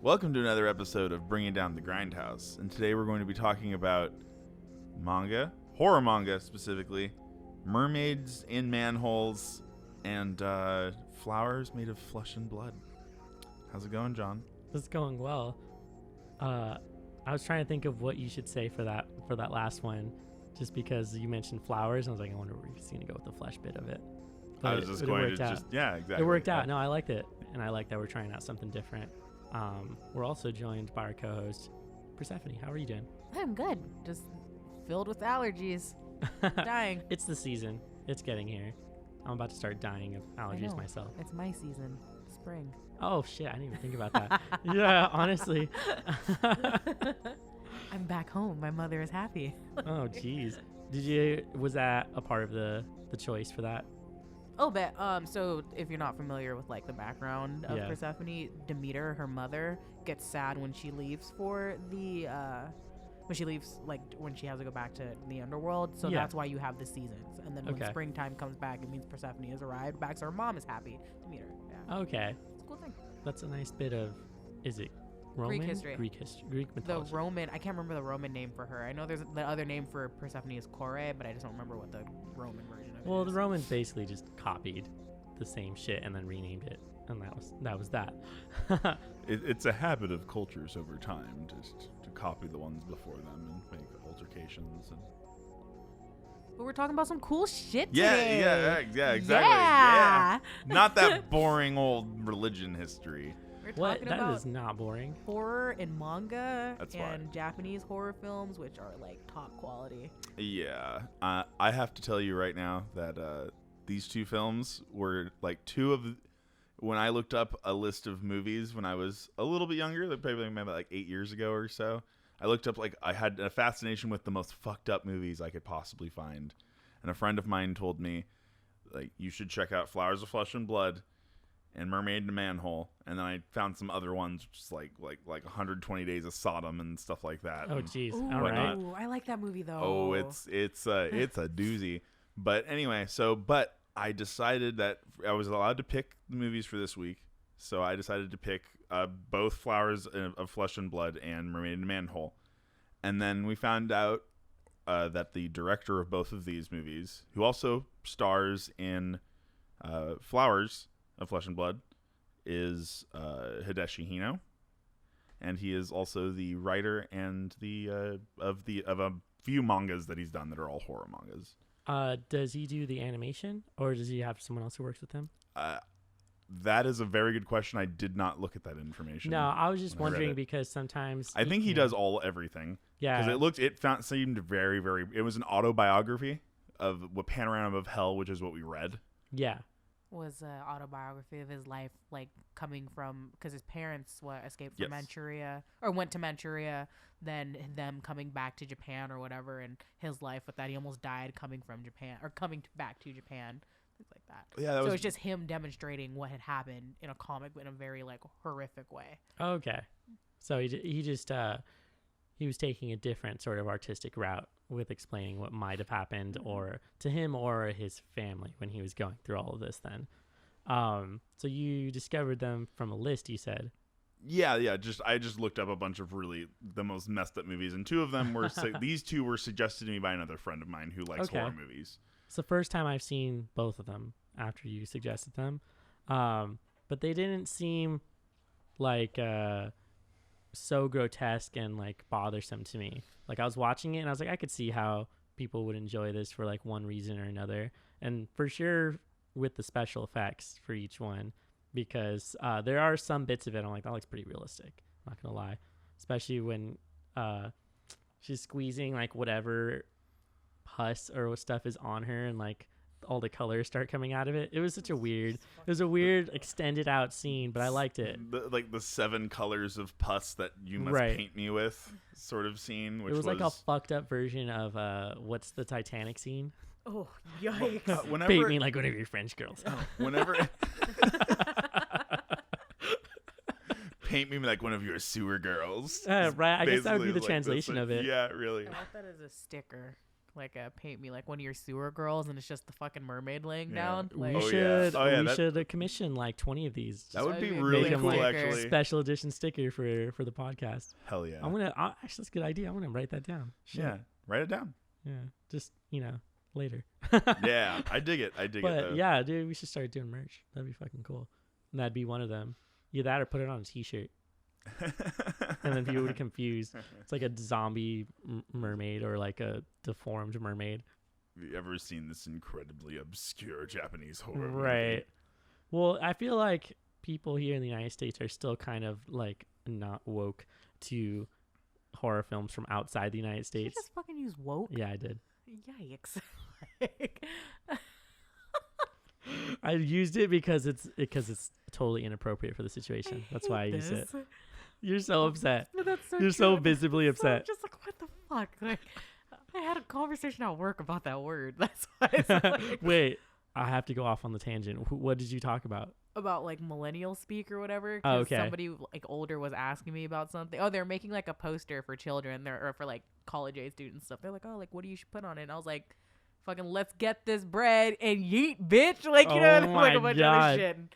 Welcome to another episode of Bringing Down the Grindhouse, and today we're going to be talking about manga, horror manga specifically, mermaids in manholes, and flowers made of flesh and blood. How's it going, John? It's going well. I was trying to think of what you should say for that last one, just because you mentioned flowers, and I was like, I wonder if he's going to go with the flesh bit of it. But I was just going to just, yeah, exactly. It worked out. No, I liked it, and I like that we're trying out something different. We're also joined by our co-host, Persephone. How are you doing? I'm good. Just filled with allergies. Dying. It's the season. It's getting here. I'm about to start dying of allergies myself. It's my season. Spring. Oh, shit. I didn't even think about that. Yeah, honestly. I'm back home. My mother is happy. Oh, jeez. Was that a part of the choice for that? Oh, but so if you're not familiar with like the background of Persephone, Demeter, her mother, gets sad when she leaves for the when she has to go back to the underworld. So that's why you have the seasons. And then when springtime comes back, it means Persephone has arrived back, so her mom is happy. Demeter. Yeah. Okay. It's a cool thing. That's a nice bit of, is it Roman? Greek history. Greek mythology. The Roman, I can't remember the Roman name for her. I know there's the other name for Persephone is Kore, but I just don't remember what the Roman version of it is. Well, the Romans basically just copied the same shit and then renamed it, and that was that. It's a habit of cultures over time just to copy the ones before them and make altercations. But we're talking about some cool shit Yeah, today. yeah, exactly. Yeah. Not that boring old religion history. We're What? talking That about is not boring. horror and manga That's and why. Japanese horror films, which are like top quality. Yeah. I have to tell you right now that these two films were like two of when I looked up a list of movies when I was a little bit younger, probably maybe like 8 years ago or so. I looked up, like, I had a fascination with the most fucked up movies I could possibly find. And a friend of mine told me, like, you should check out Flowers of Flesh and Blood and Mermaid and Manhole. And then I found some other ones, just like 120 Days of Sodom and stuff like that. Oh, jeez. Ooh, All right. I like that movie though. Oh, it's a doozy. But anyway, but I decided that I was allowed to pick the movies for this week. So I decided to pick both Flowers of Flesh and Blood and Mermaid and Manhole. And then we found out that the director of both of these movies, who also stars in Flowers of Flesh and Blood, is Hideshi Hino. And he is also the writer and of a few mangas that he's done that are all horror mangas. Does he do the animation, or does he have someone else who works with him? That is a very good question. I did not look at that information. No, I was just wondering because sometimes I think he does everything. Yeah, because it seemed very, very. It was an autobiography of what Panorama of Hell, which is what we read. Yeah, was an autobiography of his life, like coming from because his parents escaped from Manchuria or went to Manchuria, then them coming back to Japan or whatever, and his life with that he almost died coming from Japan or coming back to Japan. Like that. Yeah, so it's just him demonstrating what had happened in a comic, but in a very like horrific way. Okay, so he just he was taking a different sort of artistic route with explaining what might have happened, or to him or his family when he was going through all of this. Then, so you discovered them from a list, you said. Yeah. I just looked up a bunch of really the most messed up movies, and two of them were these two were suggested to me by another friend of mine who likes horror movies. It's the first time I've seen both of them after you suggested them. But they didn't seem like so grotesque and like bothersome to me. Like I was watching it and I was like, I could see how people would enjoy this for like one reason or another. And for sure with the special effects for each one, because there are some bits of it I'm like, that looks pretty realistic. I'm not going to lie. Especially when she's squeezing like whatever pus or what stuff is on her and like all the colors start coming out of it. It was a weird extended out scene, but I liked it. The 7 colors of pus that you must paint me with sort of scene. Which it was like a fucked up version of what's the Titanic scene? Oh, yikes. Paint me like one of your French girls. Whenever paint me like one of your sewer girls. Right, I guess that would be the translation of it. Yeah, really. I want that as a sticker. paint me like one of your sewer girls, and it's just the fucking mermaid laying Yeah. down. Like, We should that- should commission like 20 of these. That would be Make really them, cool, like, actually. Special edition sticker for the podcast. Hell yeah. Actually, that's a good idea. I'm gonna write that down. Shit. Yeah, write it down. Yeah. Just later. Yeah, I dig it. I dig it. But Though. yeah, dude, we should start doing merch. That'd be fucking cool. And that'd be one of them. Either that or put it on a t-shirt. And then people would be confused. It's like a zombie mermaid or like a deformed mermaid. Have you ever seen this incredibly obscure Japanese horror movie? Right. Well, I feel like people here in the United States are still kind of like not woke to horror films from outside the United Did you States. just fucking use woke? Yeah, I did. Yikes. Like, I used it because it's totally inappropriate for the situation. That's why I use it. You're so upset. No, that's so You're true. so visibly upset. Just like, what the fuck? Like, I had a conversation at work about that word. That's why it's like, Wait, I have to go off on the tangent. What did you talk about? about like millennial speak or whatever. Oh, 'cause okay. Somebody like older was asking me about something. Oh, they're making like a poster for children or for like college age students and stuff. They're like, oh, like what do you should put on it? And I was like, fucking let's get this bread and yeet, bitch. Like, you know, Oh like my a bunch God. of other shit. And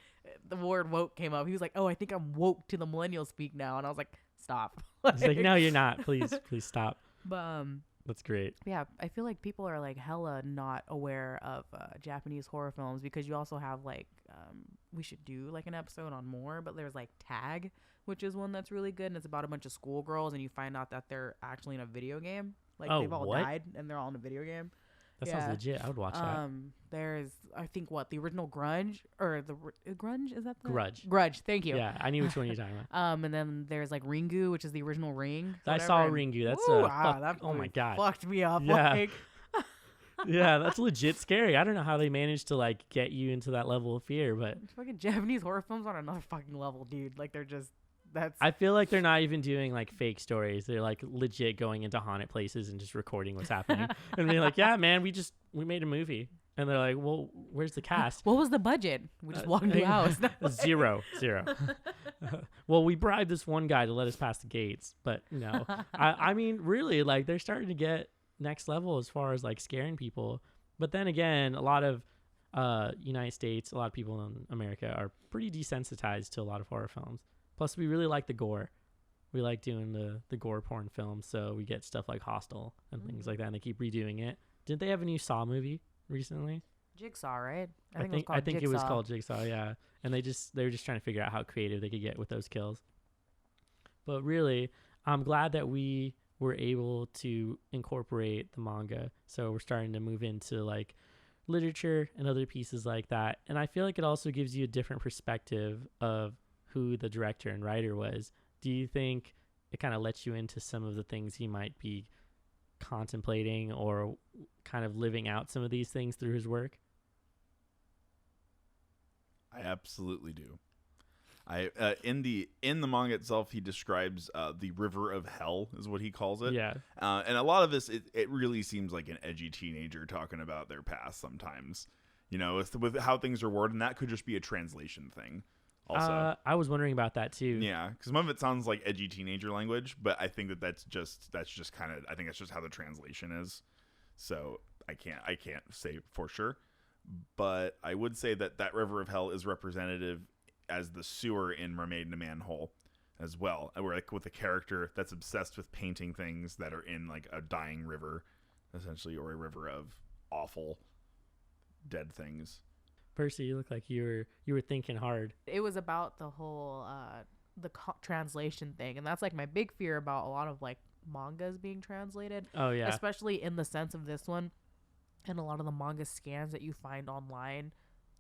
the word woke came up. He was like, oh, I think I'm woke to the millennial speak now. And I was like, stop. He's like, no, you're not. Please stop. But That's great. yeah, I feel like people are like hella not aware of Japanese horror films because you also have like we should do like an episode on more, but there's like Tag, which is one that's really good, and it's about a bunch of schoolgirls, and you find out that they're actually in a video game. Like Oh, they've all what? died, and they're all in a video game. That Yeah. sounds legit. I would watch that. There's I think the original Grunge or the Grunge, is that the Grudge. Grudge? Thank you. Yeah, I knew which one you're talking about. And then there's like Ringu, which is the original Ring. I saw whatever, and- Ringu. That's Ooh, that oh my movie god. fucked me up. Yeah. Like, Yeah, that's legit scary. I don't know how they managed to like get you into that level of fear, but fucking Japanese horror films on another fucking level, dude. Like they're just that's I feel like they're not even doing like fake stories. They're like legit going into haunted places and just recording what's happening. And they're like, "Yeah, man, we made a movie." And they're like, "Well, where's the cast?" What was the budget? We just walked into a house. Zero. Well, we bribed this one guy to let us pass the gates, but no. I mean, really, like they're starting to get next level as far as like scaring people. But then again, a lot of United States, a lot of people in America are pretty desensitized to a lot of horror films. Plus, we really like the gore. We like doing the gore porn films, so we get stuff like Hostel and things like that, and they keep redoing it. Didn't they have a new Saw movie recently? Jigsaw, right? I think it was called Jigsaw, yeah. And they were just trying to figure out how creative they could get with those kills. But really, I'm glad that we were able to incorporate the manga. So we're starting to move into like literature and other pieces like that. And I feel like it also gives you a different perspective of who the director and writer was. Do you think it kind of lets you into some of the things he might be contemplating or kind of living out some of these things through his work? I absolutely do. In the manga itself, he describes the river of hell is what he calls it. Yeah. And a lot of this, it really seems like an edgy teenager talking about their past sometimes. You know, with how things are worded, and that could just be a translation thing. Also, I was wondering about that too. yeah, because some of it sounds like edgy teenager language, but I think that's just kind of, I think that's just how the translation is. So I can't say for sure, but I would say that river of hell is representative as the sewer in Mermaid and Manhole as well. And we're like with a character that's obsessed with painting things that are in like a dying river, essentially, or a river of awful dead things. Percy, you look like you were thinking hard. It was about the whole translation thing, and that's like my big fear about a lot of like mangas being translated. Oh yeah. Especially in the sense of this one, and a lot of the manga scans that you find online,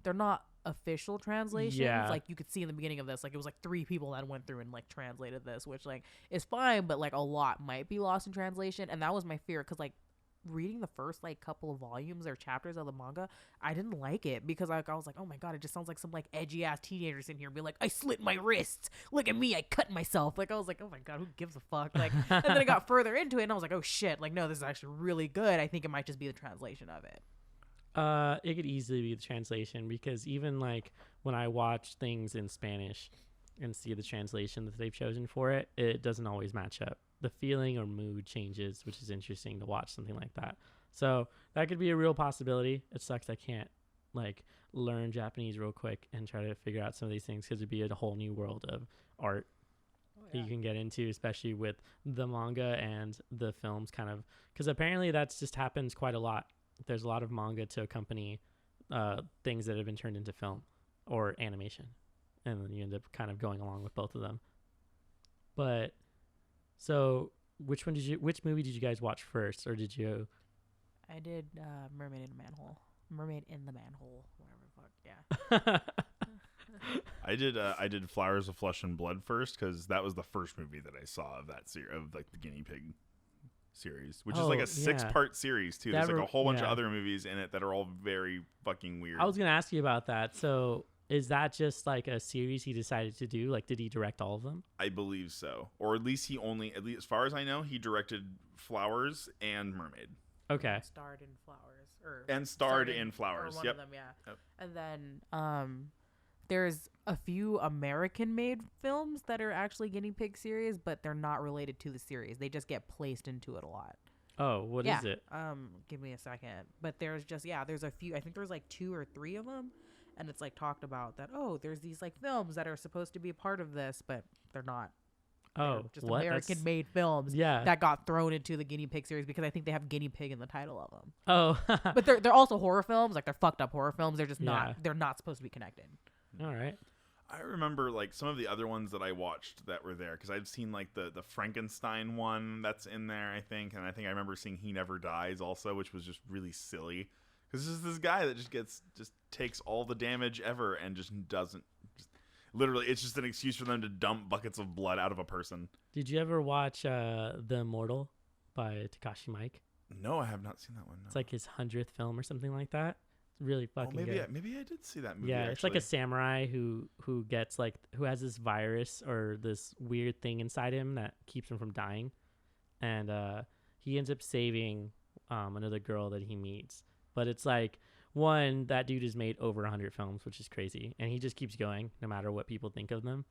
they're not official translations. Yeah. Like you could see in the beginning of this, like it was like 3 people that went through and like translated this, which like is fine, but like a lot might be lost in translation, and that was my fear because like reading the first like couple of volumes or chapters of the manga, I didn't like it because like I was like, oh my god, it just sounds like some like edgy ass teenagers in here be like, I slit my wrists, look at me, I cut myself. Like I was like, oh my god, who gives a fuck? Like, and then I got further into it and I was like, oh shit, like no, this is actually really good. I think it might just be the translation of it. It could easily be the translation, because even like when I watch things in Spanish and see the translation that they've chosen for it, it doesn't always match up. The feeling or mood changes, which is interesting to watch something like that. So that could be a real possibility. It sucks I can't like learn Japanese real quick and try to figure out some of these things because it'd be a whole new world of art that you can get into, especially with the manga and the films kind of, because apparently that's just happens quite a lot. There's a lot of manga to accompany things that have been turned into film or animation, and then you end up kind of going along with both of them. But so which movie did you guys watch first, or did you? I did Mermaid in the Manhole. Mermaid in the Manhole, whatever the fuck. Yeah. I did Flowers of Flesh and Blood first because that was the first movie that I saw of that series, of like the guinea pig series, which is like a 6-part series too. There's like a whole bunch of other movies in it that are all very fucking weird. I was gonna ask you about that. So is that just like a series he decided to do? Like, did he direct all of them? I believe so, or at least at least as far as I know, he directed Flowers and Mermaid. Okay. And starred in Flowers. And starred in Flowers. One yep. of them, yeah. Yep. And then there's a few American-made films that are actually guinea pig series, but they're not related to the series. They just get placed into it a lot. Oh, what is it? Give me a second. But there's a few. I think there's like 2 or 3 of them, and it's like talked about that. Oh, there's these like films that are supposed to be a part of this, but they're not. Oh, they're just American-made films that got thrown into the guinea pig series because I think they have guinea pig in the title of them. Oh, but they're also horror films. Like they're fucked up horror films. They're just not. They're not supposed to be connected. All right. I remember like some of the other ones that I watched that were there because I've seen like the Frankenstein one that's in there, I think, and I remember seeing He Never Dies also, which was just really silly because this is this guy that just takes all the damage ever and just doesn't. Literally, it's just an excuse for them to dump buckets of blood out of a person. Did you ever watch The Immortal by Takashi Miike? No, I have not seen that one. No. It's like his 100th film or something like that. It's really fucking good. Maybe I did see that movie. Yeah, actually. It's like a samurai who gets like who has this virus or this weird thing inside him that keeps him from dying, and he ends up saving another girl that he meets. But it's like that dude has made over 100 films, which is crazy, and he just keeps going no matter what people think of them.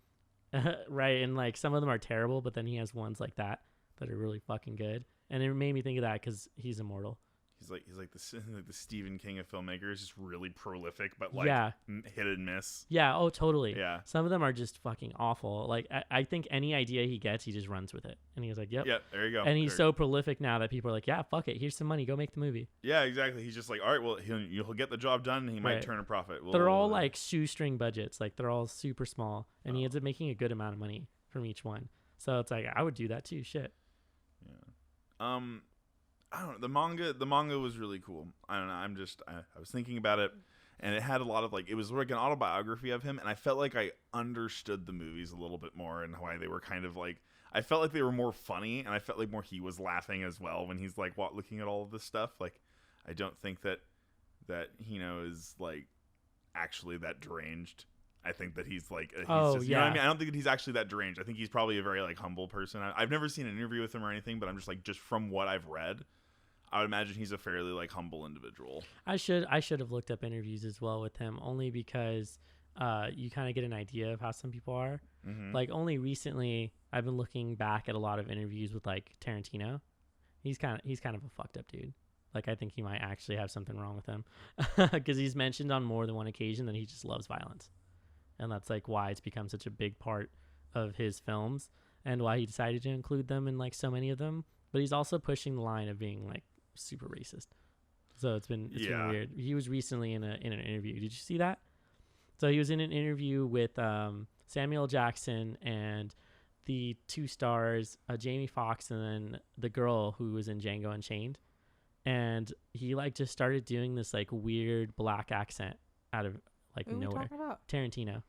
Right, and like some of them are terrible, but then he has ones like that are really fucking good, and it made me think of that because he's immortal. He's like the Stephen King of filmmakers, just really prolific, but like hit and miss. Yeah. Oh, totally. Yeah. Some of them are just fucking awful. Like I think any idea he gets, he just runs with it, and he's like, "Yep, there you go." And he's so prolific now that people are like, "Yeah, fuck it. Here's some money. Go make the movie." Yeah, exactly. He's just like, "All right, well, he'll get the job done, and he might turn a profit." They're all like shoestring budgets. Like they're all super small, and he ends up making a good amount of money from each one. So it's like I would do that too. Shit. Yeah. I don't know. The manga was really cool. I don't know. I was thinking about it, and it had a lot of like, it was like an autobiography of him, and I felt like I understood the movies a little bit more and why they were kind of like, I felt like they were more funny, and I felt like more he was laughing as well when he's like looking at all of this stuff. Like, I don't think that Hino is like actually that deranged. I think that he's like, you know what I mean? I don't think that he's actually that deranged. I think he's probably a very like humble person. I've never seen an interview with him or anything, but I'm just like, just from what I've read, I would imagine he's a fairly like humble individual. I should have looked up interviews as well with him, only because you kind of get an idea of how some people are. Mm-hmm. Like only recently, I've been looking back at a lot of interviews with like Tarantino. He's kind of a fucked up dude. Like I think he might actually have something wrong with him because he's mentioned on more than one occasion that he just loves violence, and that's like why it's become such a big part of his films and why he decided to include them in like so many of them. But he's also pushing the line of being like super racist. So it's been weird. He was recently in an interview. Did you see that? So he was in an interview with Samuel Jackson and the 2 stars, Jamie Foxx, and then the girl who was in Django Unchained. And he like just started doing this like weird black accent out of like nowhere. What are you talking about? Tarantino.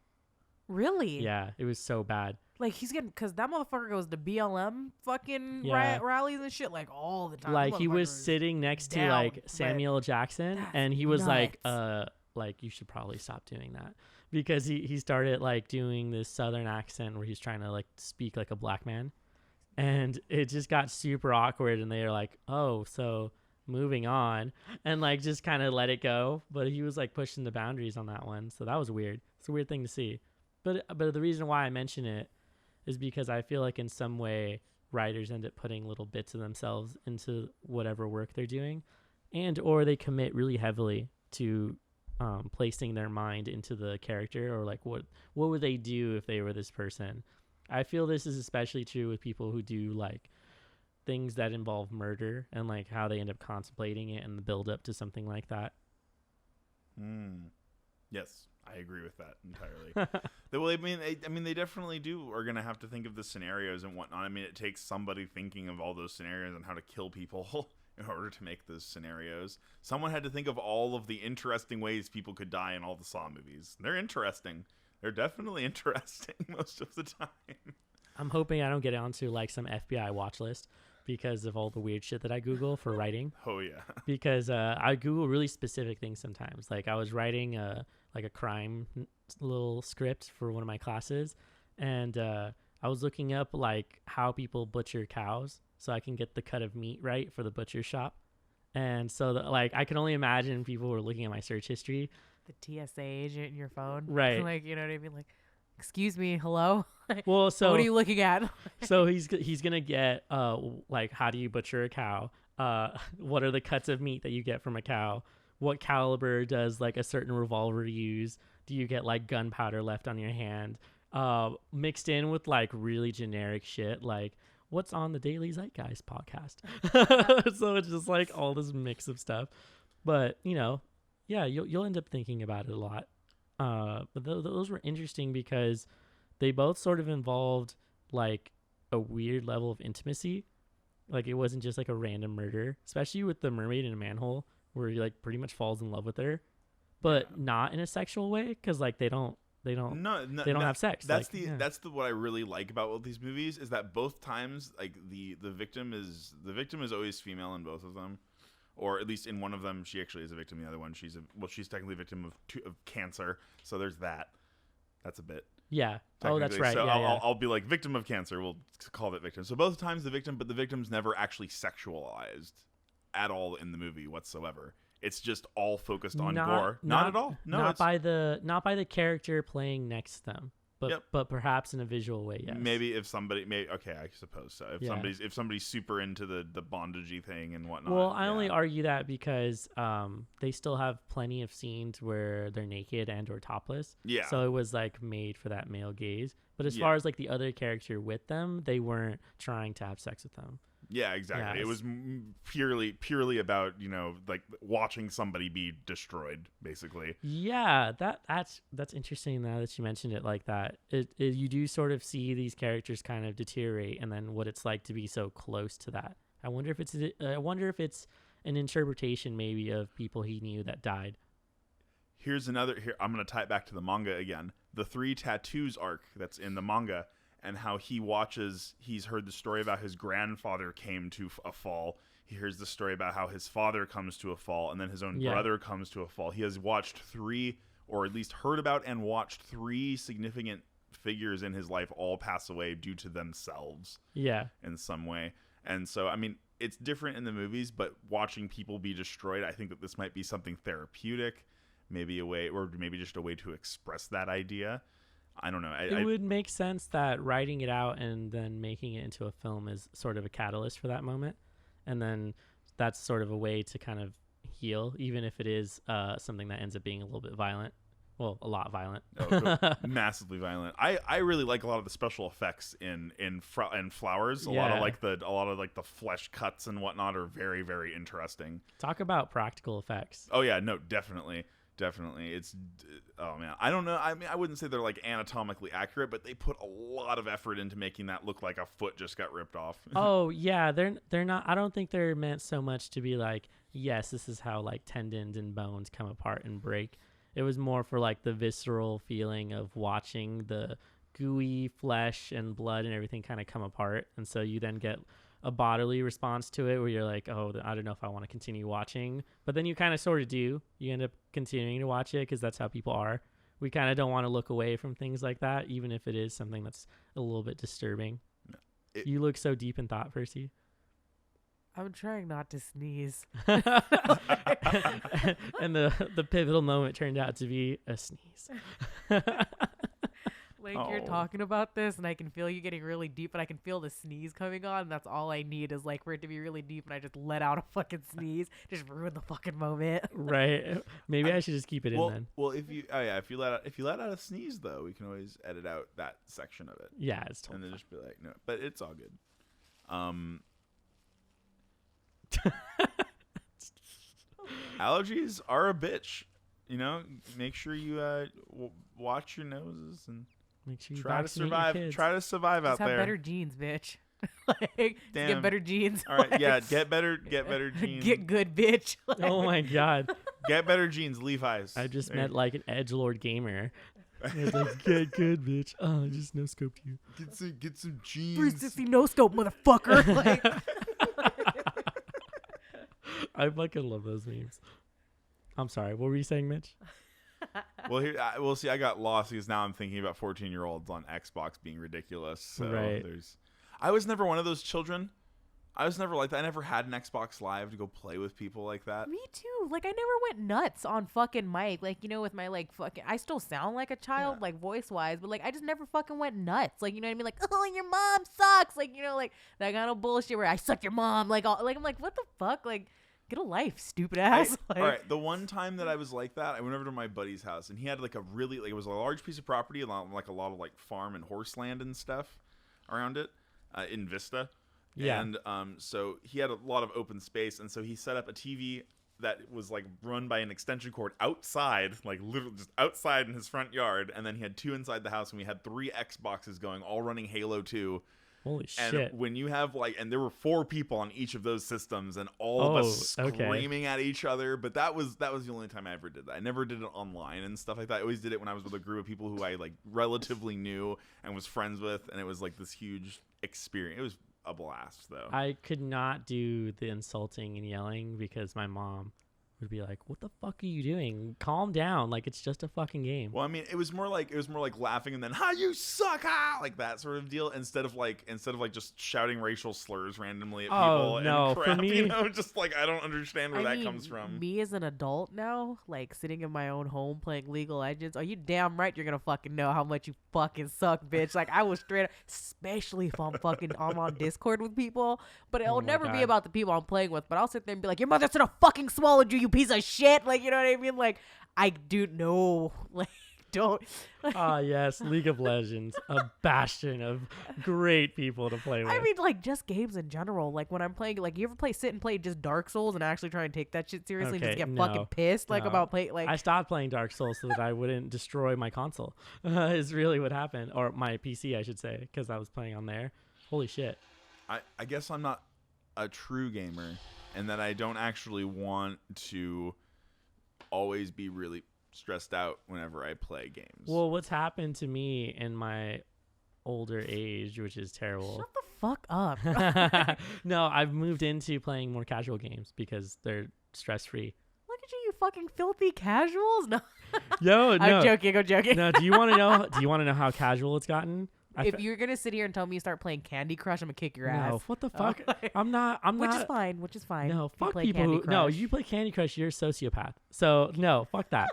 Really? Yeah, it was so bad. Like he's getting, cause that motherfucker goes to BLM fucking rallies and shit like all the time. Like he was sitting next to like Samuel Jackson, and he was nuts. like you should probably stop doing that, because he started like doing this southern accent where he's trying to like speak like a black man, and it just got super awkward, and they were like, oh, so moving on, and like just kind of let it go. But he was like pushing the boundaries on that one, so that was weird. It's a weird thing to see. But the reason why I mention it is because I feel like in some way writers end up putting little bits of themselves into whatever work they're doing. and or they commit really heavily to placing their mind into the character, or like what would they do if they were this person. I feel this is especially true with people who do like things that involve murder, and like how they end up contemplating it and the build up to something like that. Yes, I agree with that entirely. Well, I mean, they definitely are going to have to think of the scenarios and whatnot. I mean, it takes somebody thinking of all those scenarios and how to kill people in order to make those scenarios. Someone had to think of all of the interesting ways people could die in all the Saw movies. They're interesting. They're definitely interesting most of the time. I'm hoping I don't get onto like some FBI watch list because of all the weird shit that I Google for writing. Oh yeah. Because I Google really specific things sometimes. Like I was writing like a crime little script for one of my classes, and I was looking up like how people butcher cows so I can get the cut of meat right for the butcher shop. And so like I can only imagine people were looking at my search history. The TSA agent in your phone. Right. Like, you know what I mean? Like, excuse me, hello? Well, so what are you looking at? So he's gonna get like, how do you butcher a cow? What are the cuts of meat that you get from a cow? What caliber does like a certain revolver use? Do you get like gunpowder left on your hand? Mixed in with like really generic shit like what's on the Daily Zeitgeist podcast. So it's just like all this mix of stuff. But you know, yeah, you'll end up thinking about it a lot. But those were interesting because they both sort of involved like a weird level of intimacy. Like it wasn't just like a random murder, especially with the mermaid in a manhole where he like pretty much falls in love with her, but not in a sexual way because like they don't have sex. That's what I really like about these movies is that both times like the victim is always female in both of them. Or at least in one of them, she actually is a victim. The other one, she's technically a victim of cancer. So there's that. That's a bit. Yeah. Oh, that's right. So yeah, I'll be like victim of cancer. We'll call it victim. So both times the victim, but the victim's never actually sexualized at all in the movie whatsoever. It's just all focused on gore. Not at all. No, not by the character playing next to them. But perhaps in a visual way, yes. Maybe if somebody, okay, I suppose so. If somebody's super into the bondagey thing and whatnot. Well, I only argue that because they still have plenty of scenes where they're naked and or topless. Yeah. So it was like made for that male gaze. But as far as like the other character with them, they weren't trying to have sex with them. Yeah, exactly. It was purely about, like watching somebody be destroyed, basically. Yeah, that's interesting now that you mentioned it like that. You do sort of see these characters kind of deteriorate, and then what it's like to be so close to that. I wonder if it's an interpretation maybe of people he knew that died. Here I'm going to tie it back to the manga again. The 3 tattoos arc that's in the manga. And how he's heard the story about his grandfather came to a fall. He hears the story about how his father comes to a fall, and then his own brother comes to a fall. He has watched 3, or at least heard about and watched 3 significant figures in his life all pass away due to themselves. Yeah. In some way. And so, I mean, it's different in the movies, but watching people be destroyed, I think that this might be something therapeutic, maybe a way, or maybe just a way to express that idea. I don't know. It would make sense that writing it out and then making it into a film is sort of a catalyst for that moment. And then that's sort of a way to kind of heal, even if it is something that ends up being a little bit violent. Well, a lot violent. Massively violent. I really like a lot of the special effects in Flowers. A lot of the flesh cuts and whatnot are very, very interesting. Talk about practical effects. Oh yeah, no, definitely. It's, oh man, I don't know. I mean, I wouldn't say they're like anatomically accurate, but they put a lot of effort into making that look like a foot just got ripped off. Oh yeah, they're not. I don't think they're meant so much to be like, yes, this is how like tendons and bones come apart and break. It was more for like the visceral feeling of watching the gooey flesh and blood and everything kind of come apart, and so you then get a bodily response to it where you're like, oh, I don't know if I want to continue watching. But then you kind of sort of do. You end up continuing to watch it because that's how people are. We kind of don't want to look away from things like that, even if it is something that's a little bit disturbing. You look so deep in thought, Percy. I'm trying not to sneeze. And the pivotal moment turned out to be a sneeze. Like, you're talking about this, and I can feel you getting really deep, and I can feel the sneeze coming on. And that's all I need is, like, for it to be really deep, and I just let out a fucking sneeze. Just ruin the fucking moment. Right. Maybe I should just keep it in then. Well, if you let out a sneeze, though, we can always edit out that section of it. Yeah, it's totally and then just be like, no, but it's all good. Allergies are a bitch. You know, make sure you watch your noses and make sure you try to survive. Try to survive out there. Have better genes, bitch. Like, get better genes. All right, yeah, get better genes. Get good, bitch. Like, oh my god. Get better genes, Levi's. I just met like an edgelord gamer. It's like, get good, bitch. Oh, I just no scoped you. Get some jeans. 360 no scope, motherfucker. Like, I fucking love those memes. I'm sorry. What were you saying, Mitch? Well, here we'll see. I got lost because now I'm thinking about 14-year-olds on Xbox being ridiculous. So right. I was never one of those children. I was never like that. I never had an Xbox Live to go play with people like that. Me too. Like, I never went nuts on fucking mic. Like, you know, with my, like, fucking... I still sound like a child, like, voice-wise. But, like, I just never fucking went nuts. Like, you know what I mean? Like, oh, your mom sucks. Like, you know, like, that kind of bullshit where I suck your mom. Like, I'm like, what the fuck? Like, get a life, stupid ass. All right. The one time that I was like that, I went over to my buddy's house. And he had, like, a really... Like, it was a large piece of property. Like, a lot of, like, farm and horse land and stuff around it in Vista. Yeah. And so he had a lot of open space, and so he set up a TV that was like run by an extension cord outside, like literally just outside in his front yard, and then he had 2 inside the house, and we had 3 Xboxes going, all running Halo 2. Holy and shit. When you have like, and there were 4 people on each of those systems, and all of us screaming at each other, but that was the only time I ever did that. I never did it online and stuff like that. I always did it when I was with a group of people who I like relatively knew and was friends with, and it was like this huge experience. It was a blast, though. I could not do the insulting and yelling because my mom would be like, "What the fuck are you doing? Calm down! Like, it's just a fucking game." Well, I mean, it was more like laughing and then "Ha, you suck!" Like that sort of deal, instead of like just shouting racial slurs randomly at people. No, and crap, for me, you know, just like I don't understand where that comes from. Me as an adult now, like sitting in my own home playing League of Legends, are you damn right you're gonna fucking know how much you fucking suck, bitch? Like, I was straight up, especially if I'm on Discord with people, but it'll never be about the people I'm playing with. But I'll sit there and be like, "Your mother should have fucking swallowed you, you piece of shit!" Like, you know what I mean? Like, I do know, like, don't. Yes, League of Legends, a bastion of great people to play with. I mean, like, just games in general. Like, when I'm playing, like, you ever sit and play just Dark Souls and actually try and take that shit seriously and just get fucking pissed, like, about play, like. I stopped playing Dark Souls so that I wouldn't destroy my console. Is really what happened, or my PC, I should say, because I was playing on there. Holy shit! I guess I'm not a true gamer, and that I don't actually want to always be really stressed out whenever I play games. Well, what's happened to me in my older age, which is terrible. Shut the fuck up. No, I've moved into playing more casual games because they're stress-free. Look at you fucking filthy casuals. No. Yo, no. I'm joking. No, do you want to know how casual it's gotten? If you're gonna sit here and tell me you start playing Candy Crush, I'm gonna kick your ass. No, what the fuck? I'm not. Which is fine. No, fuck people who. No, you play Candy Crush, you're a sociopath. So no, fuck that.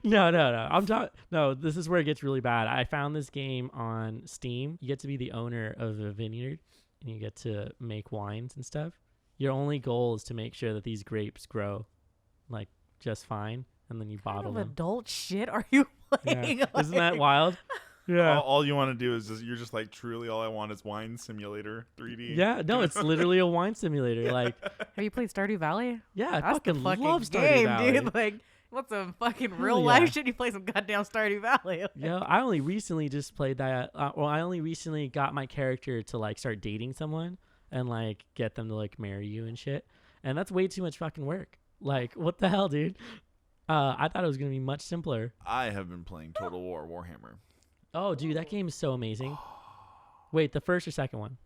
No. I'm talking. No, this is where it gets really bad. I found this game on Steam. You get to be the owner of a vineyard, and you get to make wines and stuff. Your only goal is to make sure that these grapes grow, like, just fine, and then you bottle them. What adult shit are you playing? Yeah. Isn't that wild? Yeah. All you want to do is you're just like, truly all I want is Wine Simulator 3D. Yeah, no, it's literally a wine simulator. Like, have you played Stardew Valley? Yeah, I That's fucking the love Stardew game, Valley. dude. Like, what's some fucking real life shit? You play some goddamn Stardew Valley. Yeah, I only recently just played that. I only recently got my character to like start dating someone and like get them to like marry you and shit. And that's way too much fucking work. Like, what the hell, dude? I thought it was gonna be much simpler. I have been playing Total War Warhammer. Oh, dude, that game is so amazing. Wait, the first or second one?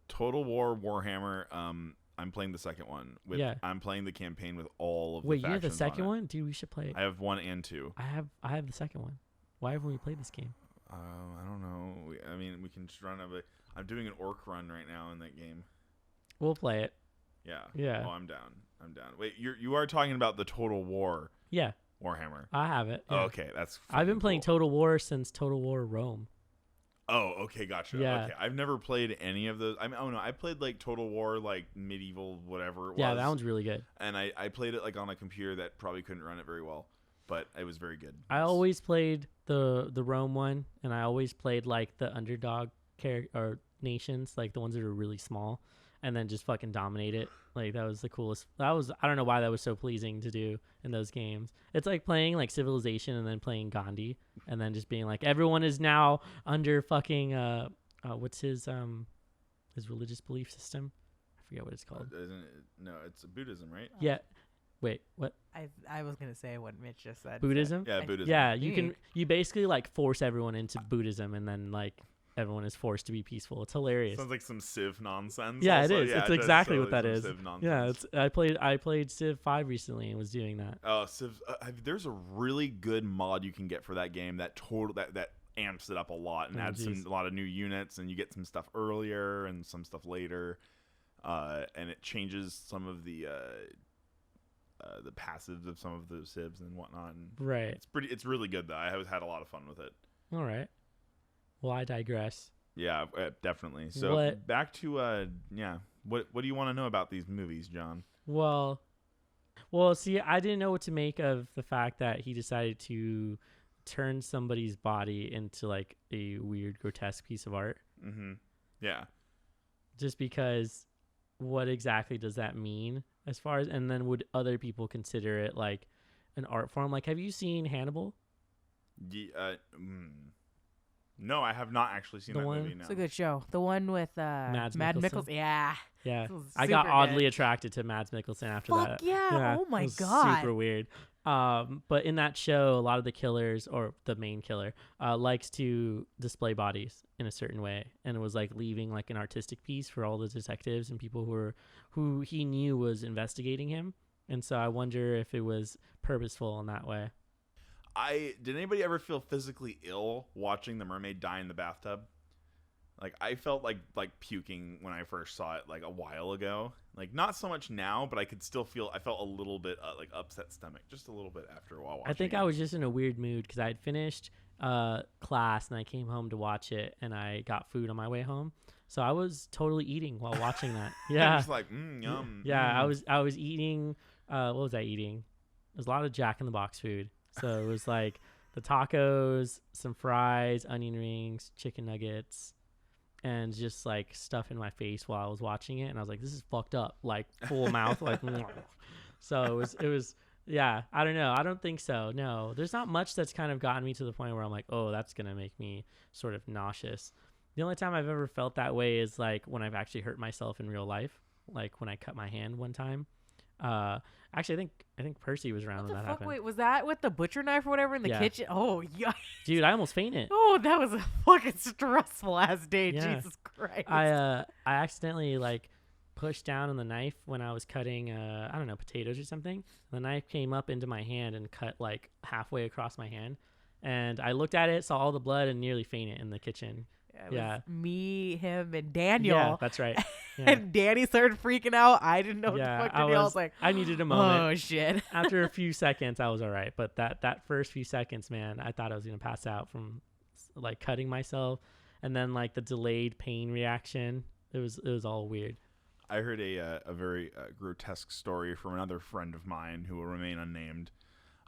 Total War Warhammer. I'm playing the second one. I'm playing the campaign with all of the factions. Wait, you have the second one? Dude, we should play it. I have 1 and 2. I have the second one. Why haven't we played this game? I don't know. I mean, we can just run a bit. I'm doing an orc run right now in that game. We'll play it. Yeah. Yeah. Oh, I'm down. Wait, you are talking about the Total War. Yeah. Warhammer? I have it. Oh, Yeah. okay, that's. I've been playing cool. Total War since Total War Rome. Oh, okay, gotcha. Yeah. Okay, I've never played any of those. I mean, oh no, I played like Total War, like medieval, whatever it was. Yeah, that one's really good. And I played it like on a computer that probably couldn't run it very well, but it was very good. I always played the Rome one, and I always played like the underdog or nations, like the ones that are really small, and then just fucking dominate it. Like that was the coolest. I don't know why that was so pleasing to do in those games. It's like playing like Civilization and then playing Gandhi, and then just being like everyone is now under fucking what's his religious belief system? I forget what it's called. No, it's Buddhism, right? Yeah. Wait, what? I was gonna say what Mitch just said. Buddhism? Yeah, Buddhism. Yeah, you basically like force everyone into Buddhism, and then like everyone is forced to be peaceful. It's hilarious. Sounds like some Civ nonsense. Yeah, also. it is. Yeah, It's it exactly does what that totally is. some Civ Yeah, nonsense. I played Civ 5 recently and was doing that. Oh, Civ. There's a really good mod you can get for that game that amps it up a lot and adds a lot of new units, and you get some stuff earlier and some stuff later, and it changes some of the passives of some of the civs and whatnot. And Right. It's really good though. I have had a lot of fun with it. All right. Well, I digress. Yeah, definitely. So back to what do you want to know about these movies, John? Well, see, I didn't know what to make of the fact that he decided to turn somebody's body into like a weird, grotesque piece of art. Mm-hmm. Yeah. Just because, what exactly does that mean? As far as, and then would other people consider it like an art form? Like, have you seen Hannibal? No, I have not actually seen that movie. No. It's a good show. The one with Mads Mad Mikkelsen? Mikkelsen. Yeah. Yeah. I got oddly attracted to Mads Mikkelsen after Fuck that. yeah. Oh my it was God. Super weird. But in that show, a lot of the killers, or the main killer, likes to display bodies in a certain way, and it was like leaving like an artistic piece for all the detectives and people who he knew was investigating him. And so I wonder if it was purposeful in that way. Did anybody ever feel physically ill watching the mermaid die in the bathtub? Like, I felt like puking when I first saw it like a while ago. Like, not so much now, but I could still feel. I felt a little bit like upset stomach, just a little bit after a while watching. I think I was just in a weird mood because I had finished class and I came home to watch it, and I got food on my way home, so I was totally eating while watching that. Yeah, just like yum. Yeah, I was eating. What was I eating? It was a lot of Jack in the Box food. So it was like the tacos, some fries, onion rings, chicken nuggets, and just like stuff in my face while I was watching it. And I was like, this is fucked up, like full mouth, like. So it was, yeah, I don't know. I don't think so. No, there's not much that's kind of gotten me to the point where I'm like, oh, that's going to make me sort of nauseous. The only time I've ever felt that way is like when I've actually hurt myself in real life, like when I cut my hand one time. Actually, I think Percy was around when that happened. Wait, was that with the butcher knife or whatever in the kitchen? Oh, yeah. Dude, I almost fainted. Oh, that was a fucking stressful ass day. Yeah. Jesus Christ. I accidentally like pushed down on the knife when I was cutting I don't know, potatoes or something. The knife came up into my hand and cut like halfway across my hand. And I looked at it, saw all the blood, and nearly fainted in the kitchen. Yeah, me, him, and Daniel. Yeah, that's right. Yeah. And Danny started freaking out. I didn't know what the fuck to do. I was like, I needed a moment. Oh shit. After a few seconds, I was all right. But that first few seconds, man, I thought I was gonna pass out from like cutting myself, and then like the delayed pain reaction. It was all weird. I heard a very grotesque story from another friend of mine who will remain unnamed.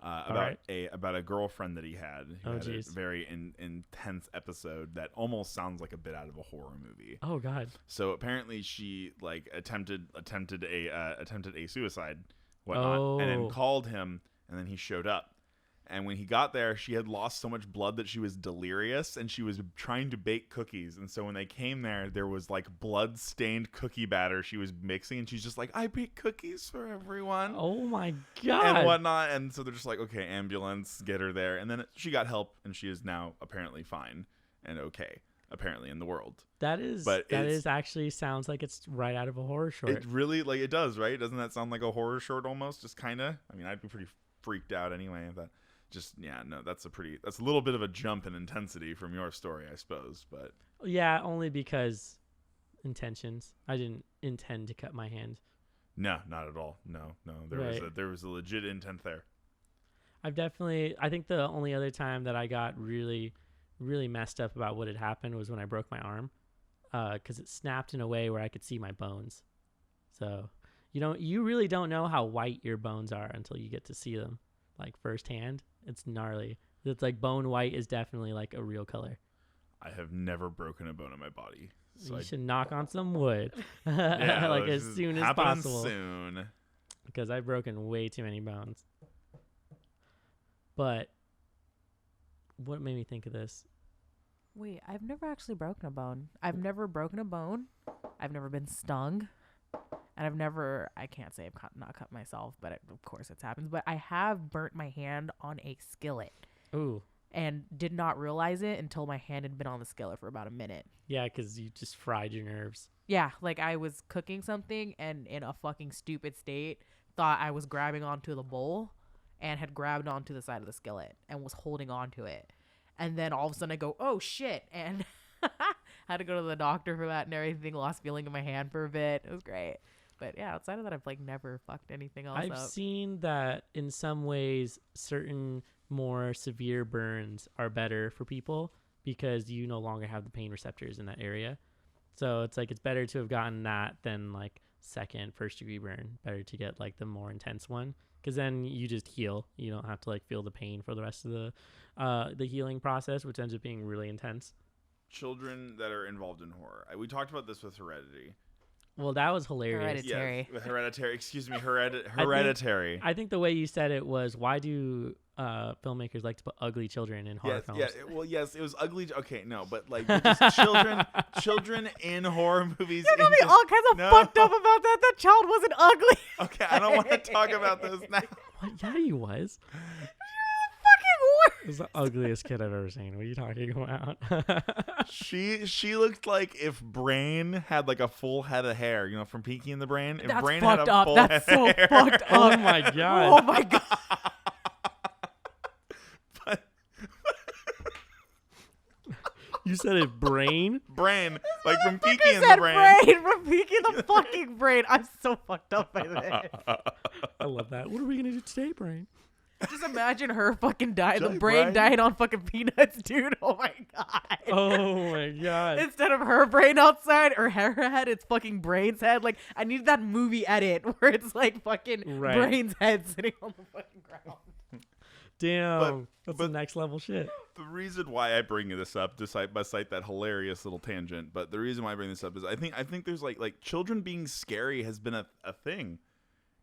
About a girlfriend that he had who had a very intense episode that almost sounds like a bit out of a horror movie. Oh God! So apparently she like attempted a suicide, whatnot, and then called him, and then he showed up. And when he got there, she had lost so much blood that she was delirious, and she was trying to bake cookies. And so when they came there was like blood-stained cookie batter she was mixing, and she's just like, I bake cookies for everyone. Oh my God. And whatnot. And so they're just like, okay, ambulance, get her there. And then she got help, and she is now apparently fine and okay, apparently, in the world. That is actually sounds like it's right out of a horror short. It really, like, it does, right? Doesn't that sound like a horror short almost? Just kind of? I mean, I'd be pretty freaked out anyway if that... that's a little bit of a jump in intensity from your story, I suppose, but yeah, only because intentions. I didn't intend to cut my hand. No, not at all. No, there was a legit intent there. I think the only other time that I got really, really messed up about what had happened was when I broke my arm, because it snapped in a way where I could see my bones. So you really don't know how white your bones are until you get to see them like firsthand. It's gnarly. It's like bone white is definitely like a real color. I have never broken a bone in my body. So you should knock on some wood, yeah, like as soon as possible. Soon. Because I've broken way too many bones. But what made me think of this? Wait, I've never actually broken a bone. I've never broken a bone. I've never been stung. And I can't say I've not cut myself, but of course it's happened. But I have burnt my hand on a skillet. Ooh. And did not realize it until my hand had been on the skillet for about a minute. Yeah, because you just fried your nerves. Yeah, like I was cooking something and in a fucking stupid state thought I was grabbing onto the bowl and had grabbed onto the side of the skillet and was holding onto it. And then all of a sudden I go, oh shit. And had to go to the doctor for that and everything. Lost feeling in my hand for a bit. It was great. But yeah, outside of that, I've like never fucked anything else up. I've seen that in some ways certain more severe burns are better for people because you no longer have the pain receptors in that area. So it's like it's better to have gotten that than like first degree burn. Better to get like the more intense one because then you just heal. You don't have to like feel the pain for the rest of the healing process, which ends up being really intense. Children that are involved in horror. We talked about this with Heredity. Well, that was hilarious. Hereditary. Yes, with Hereditary. Excuse me, Hereditary. I think the way you said it was, why do filmmakers like to put ugly children in horror films? Yes, it was ugly. Okay, no, but like just children in horror movies. You're gonna be all kinds of fucked up about that. That child wasn't ugly. Okay, I don't want to talk about this now. What? Yeah, he was. It was the ugliest kid I've ever seen. What are you talking about? She looked like if Brain had like a full head of hair, from Pinky and the Brain. If That's Brain fucked had a up. full That's head so of hair. fucked up. Oh my god. Oh my god. But you said it, Brain? Brain, like from Pinky I and the said Brain. From Pinky and the fucking Brain. I'm so fucked up by this. I love that. What are we gonna do today, Brain? Just imagine her fucking dying. The Johnny brain Bride. dying on fucking peanuts, dude. Oh my god. Oh my god. Instead of her brain outside or her head, it's fucking Brain's head. Like, I need that movie edit where it's like fucking Right. Brain's head sitting on the fucking ground. Damn. That's but- the next level shit. The reason why I bring this up, despite that hilarious little tangent, but the reason why I bring this up is I think there's like children being scary has been a thing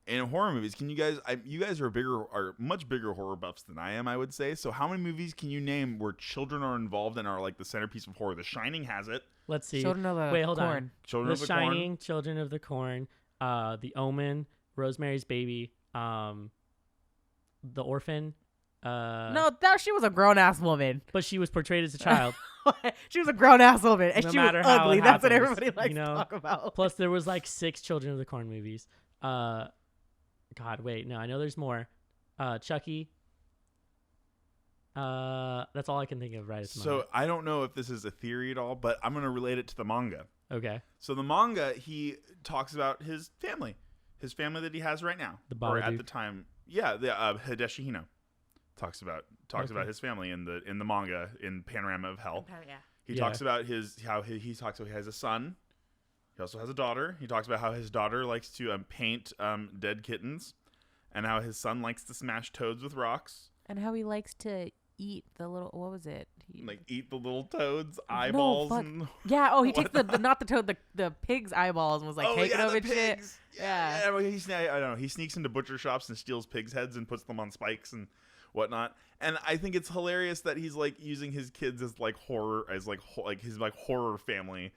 in horror movies. Can you guys? You guys are much bigger horror buffs than I am, I would say. So how many movies can you name where children are involved and are like the centerpiece of horror? The Shining has it. Let's see. Children of the Wait, hold Corn. on. Children The of the Shining, Corn. Children of the Corn, The Omen, Rosemary's Baby, The Orphan. No, that she was a grown ass woman. But she was portrayed as a child. She was a grown ass woman, and No she was matter how ugly. it That's what happens, everybody likes you know? to talk about. Plus, there was like 6 Children of the Corn movies. God, wait, no, I know there's more. Chucky. That's all I can think of right at the moment. So I don't know if this is a theory at all, but I'm gonna relate it to the manga. Okay. So the manga, he talks about his family that he has right now, The or Babadook. at the time, yeah, the Hideshi Hino talks about his family in the manga in Panorama of Hell. Yeah. He Yeah. talks about he talks about he has a son. He also has a daughter. He talks about how his daughter likes to paint dead kittens, and how his son likes to smash toads with rocks. And how he likes to eat the little, what was it? Like eat the little toads' eyeballs. fuck. And Yeah, he takes the not the toad, the pig's eyeballs and was like taking yeah, them the and shit. pigs. Yeah. Well, I don't know. He sneaks into butcher shops and steals pigs' heads and puts them on spikes and whatnot. And I think it's hilarious that he's like using his kids as like horror, as like his like horror family.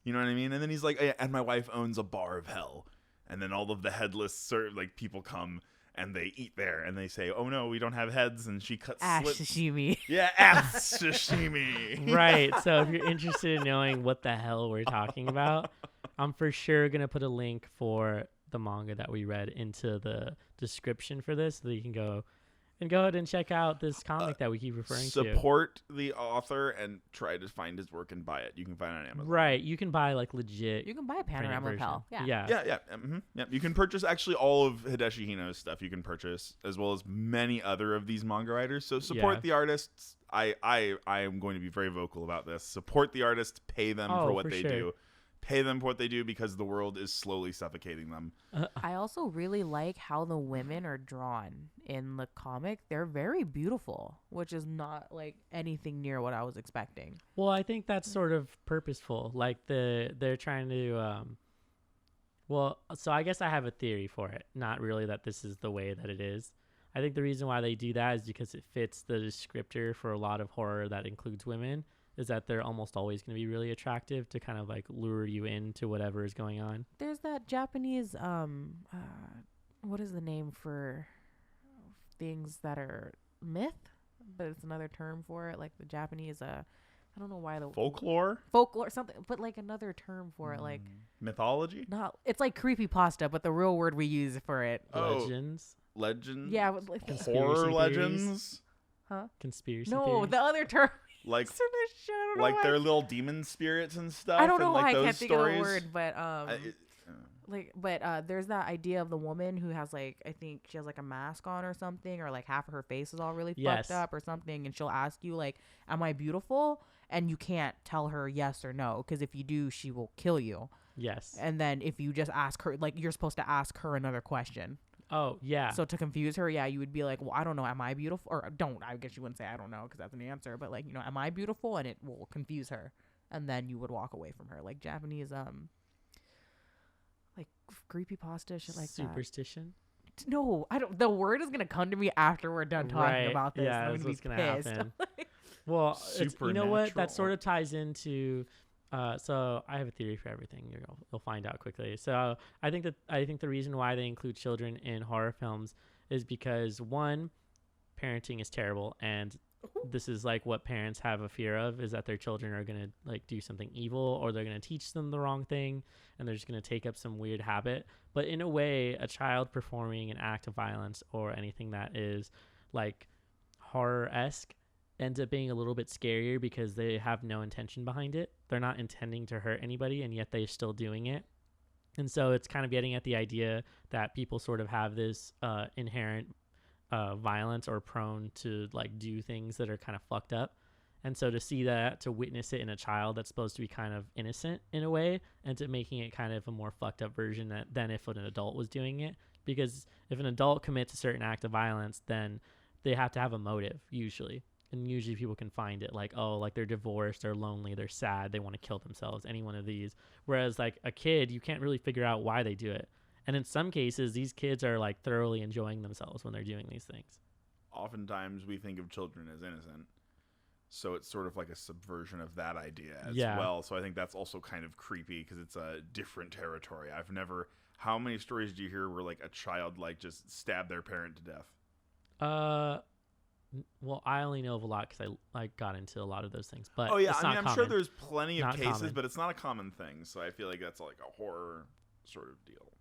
You know what I mean? And then he's like, and my wife owns a bar of hell. And then all of the headless people come and they eat there and they say, oh no, we don't have heads. And she cuts Ash slits. sashimi. Yeah, ass sashimi. Right. So if you're interested in knowing what the hell we're talking about, I'm for sure going to put a link for the manga that we read into the description for this so that you can go And go ahead and check out this comic that we keep referring to. Support the author and try to find his work and buy it. You can find it on Amazon. Right. You can buy like legit. You can buy a Panorama of Hell. Yeah. Yeah. You can purchase actually all of Hideshi Hino's stuff. You can purchase as well as many other of these manga writers. So support the artists. I am going to be very vocal about this. Support the artists. Pay them for what they do. Pay them for what they do because the world is slowly suffocating them. I also really like how the women are drawn in the comic. They're very beautiful, which is not like anything near what I was expecting. Well, I think that's sort of purposeful. Like they're trying to so I guess I have a theory for it. Not really that this is the way that it is. I think the reason why they do that is because it fits the descriptor for a lot of horror that includes women. Is that they're almost always going to be really attractive to kind of like lure you into whatever is going on. There's that Japanese, what is the name for things that are myth? But it's another term for it. Like the Japanese, I don't know why the folklore, something, but like another term for it, like mythology. Not, it's like creepypasta, but the real word we use for it. Legends. Yeah, like horror legends. Huh? Conspiracy. No, theories. the other term. Like, like their little demon spirits and stuff. I don't know and, why like, I those can't think stories. of the word, but there's that idea of the woman who has like, I think she has like a mask on or something, or like half of her face is all really fucked up or something, and she'll ask you like, "Am I beautiful?" And you can't tell her yes or no, because if you do, she will kill you. Yes. And then if you just ask her, like, you're supposed to ask her another question. Oh, yeah. So to confuse her, you would be like, well, I don't know, am I beautiful? Or I guess you wouldn't say I don't know because that's an answer. But like, am I beautiful? And it will confuse her. And then you would walk away from her. Like Japanese, like creepypasta, shit like Superstition? that. No, I don't. The word is going to come to me after we're done talking about this. Yeah, that's what's going to happen. Well, you know what? That sort of ties into... so I have a theory for everything. You'll find out quickly. So I think the reason why they include children in horror films is because, one, parenting is terrible, and this is like what parents have a fear of, is that their children are gonna like do something evil, or they're gonna teach them the wrong thing, and they're just gonna take up some weird habit. But in a way, a child performing an act of violence or anything that is like horror-esque ends up being a little bit scarier because they have no intention behind it. They're not intending to hurt anybody, and yet they're still doing it. And so it's kind of getting at the idea that people sort of have this inherent violence or prone to like do things that are kind of fucked up. And so to see that, to witness it in a child that's supposed to be kind of innocent in a way, and to making it kind of a more fucked up version than if an adult was doing it. Because if an adult commits a certain act of violence, then they have to have a motive usually. And usually people can find it like, oh, like they're divorced, they're lonely, they're sad, they want to kill themselves, any one of these. Whereas like a kid, you can't really figure out why they do it. And in some cases, these kids are like thoroughly enjoying themselves when they're doing these things. Oftentimes we think of children as innocent. So it's sort of like a subversion of that idea as well. So I think that's also kind of creepy because it's a different territory. How many stories do you hear where like a child like just stabbed their parent to death? Well, I only know of a lot because I got into a lot of those things. But I'm sure there's plenty of cases, common. But it's not a common thing. So I feel like that's like a horror sort of deal.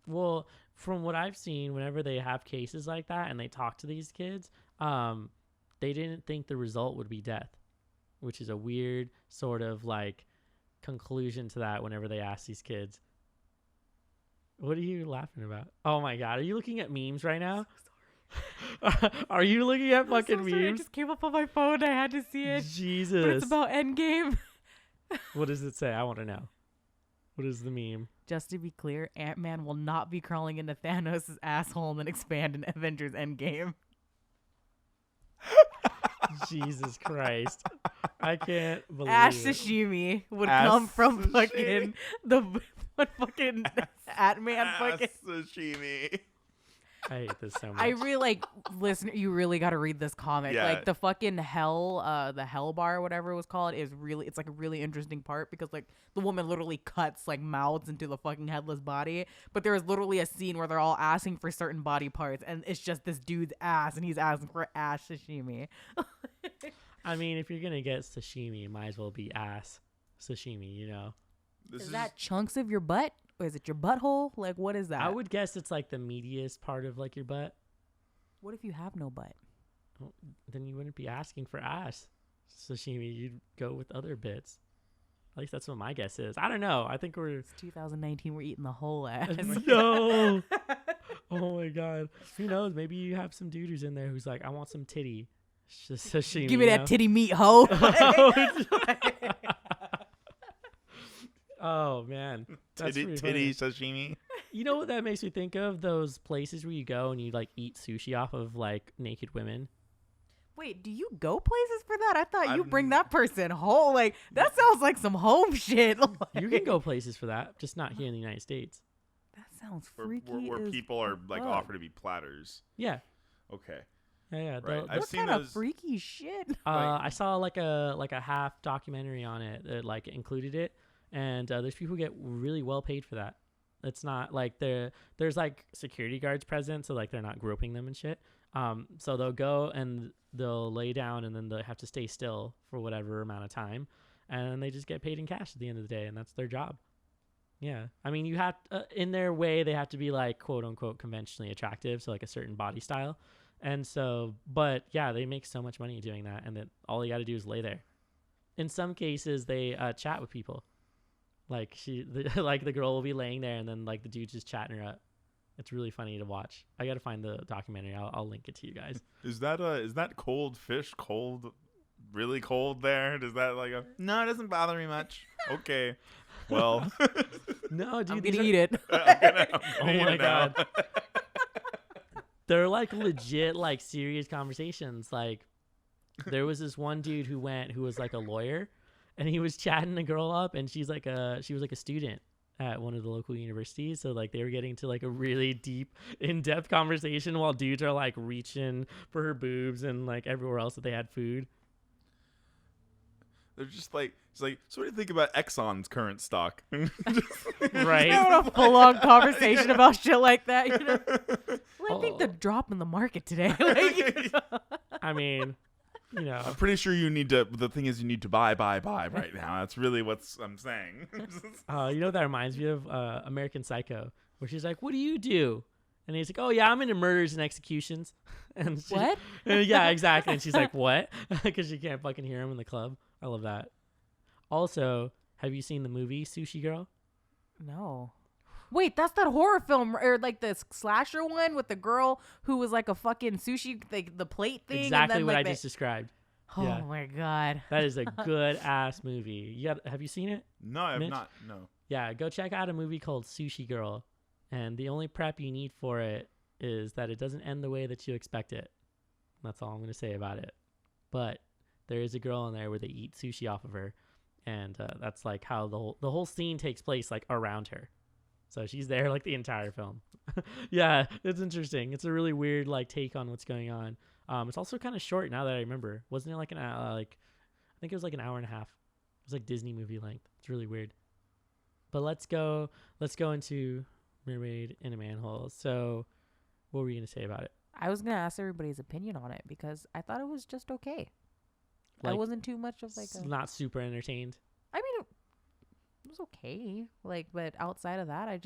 Well, from what I've seen, whenever they have cases like that and they talk to these kids, they didn't think the result would be death, which is a weird sort of like conclusion to that whenever they ask these kids. What are you laughing about? Oh my God. Are you looking at memes right now? Are you looking at fucking memes? It just came up on my phone. I had to see it. Jesus. But it's about Endgame. What does it say? I want to know. What is the meme? Just to be clear, Ant-Man will not be crawling into Thanos' asshole and expand in Avengers Endgame. Jesus Christ. I can't believe Ash it. Sashimi would come from fucking fucking Ant-Man fucking sashimi. I hate this so much. I really like, listener, you really got to read this comic. Yeah. Like the fucking hell, the hell bar, whatever it was called, it's like a really interesting part because like the woman literally cuts like mouths into the fucking headless body. But there is literally a scene where they're all asking for certain body parts and it's just this dude's ass and he's asking for ash sashimi. I mean, if you're going to get sashimi, it might as well be ass sashimi, you know? Is that chunks of your butt? Or is it your butthole? Like, what is that? I would guess it's like the meatiest part of like your butt. What if you have no butt? then you wouldn't be asking for ass sashimi. You'd go with other bits. At least that's what my guess is. I don't know. I think It's 2019. We're eating the whole ass. No. Oh my god. Who knows? Maybe you have some dude who's in there who's like, I want some titty sashimi. Give me that titty meat, hoe. Oh man, that's titty sashimi. You know what that makes me think of? Those places where you go and you like eat sushi off of like naked women. Wait, do you go places for that? I thought you bring that person home. Like, that sounds like some home shit. You can go places for that, just not here in the United States. That sounds freaky. Where people are like offered to be platters. Yeah. Okay. Yeah. Right. I've What seen kind those. of freaky shit? I saw like a half documentary on it that like included it, and there's people who get really well paid for that. It's not like there's like security guards present, so like they're not groping them and shit. So they'll go and they'll lay down and then they have to stay still for whatever amount of time, and they just get paid in cash at the end of the day, and that's their job. Yeah, I mean, you have in their way they have to be like quote unquote conventionally attractive, so like a certain body style, and so but yeah, they make so much money doing that, and then all you got to do is lay there. In some cases, they chat with people. Like like the girl will be laying there, and then like the dude's just chatting her up. It's really funny to watch. I gotta find the documentary. I'll link it to you guys. Is that cold fish cold, really cold there? Does that like no? It doesn't bother me much. Okay, well, no, dude, I'm gonna eat it. Oh my god, they're like legit, like serious conversations. Like there was this one dude who was like a lawyer, and he was chatting a girl up, and she was like a student at one of the local universities, so like they were getting to like a really deep, in-depth conversation while dudes are like reaching for her boobs and like everywhere else that they had food. They're just like, it's like, so what do you think about Exxon's current stock? Right. Having a full-on conversation about shit like that. You know? Well, I think the drop in the market today. Like, I mean, you know, I'm pretty sure the thing is you need to buy right now. That's really what I'm saying. you know what that reminds me of? American Psycho, where she's like, what do you do? And he's like, oh yeah, I'm into murders and executions. And what? Yeah, exactly. And she's like, what? Because she can't fucking hear him in the club. I love that. Also, have you seen the movie Sushi Girl? No. Wait, that's that horror film, or like the slasher one with the girl who was like a fucking sushi, like the plate thing. Exactly and then, what like, I just described. Oh yeah. my god, that is a good ass movie. Have you seen it? No, I have Mitch? not. No. Yeah, go check out a movie called Sushi Girl, and the only prep you need for it is that it doesn't end the way that you expect it. That's all I'm gonna say about it. But there is a girl in there where they eat sushi off of her, and that's like how the whole scene takes place like around her. So she's there like the entire film. Yeah, it's interesting. It's a really weird like take on what's going on. It's also kind of short now that I remember. Wasn't it like I think it was like an hour and a half. It was like Disney movie length. It's really weird. But let's go into Mermaid in a Manhole. So what were you gonna say about it? I was gonna ask everybody's opinion on it because I thought it was just okay. Like, I wasn't too much of like not super entertained. I mean, it was okay. Like, but outside of that, it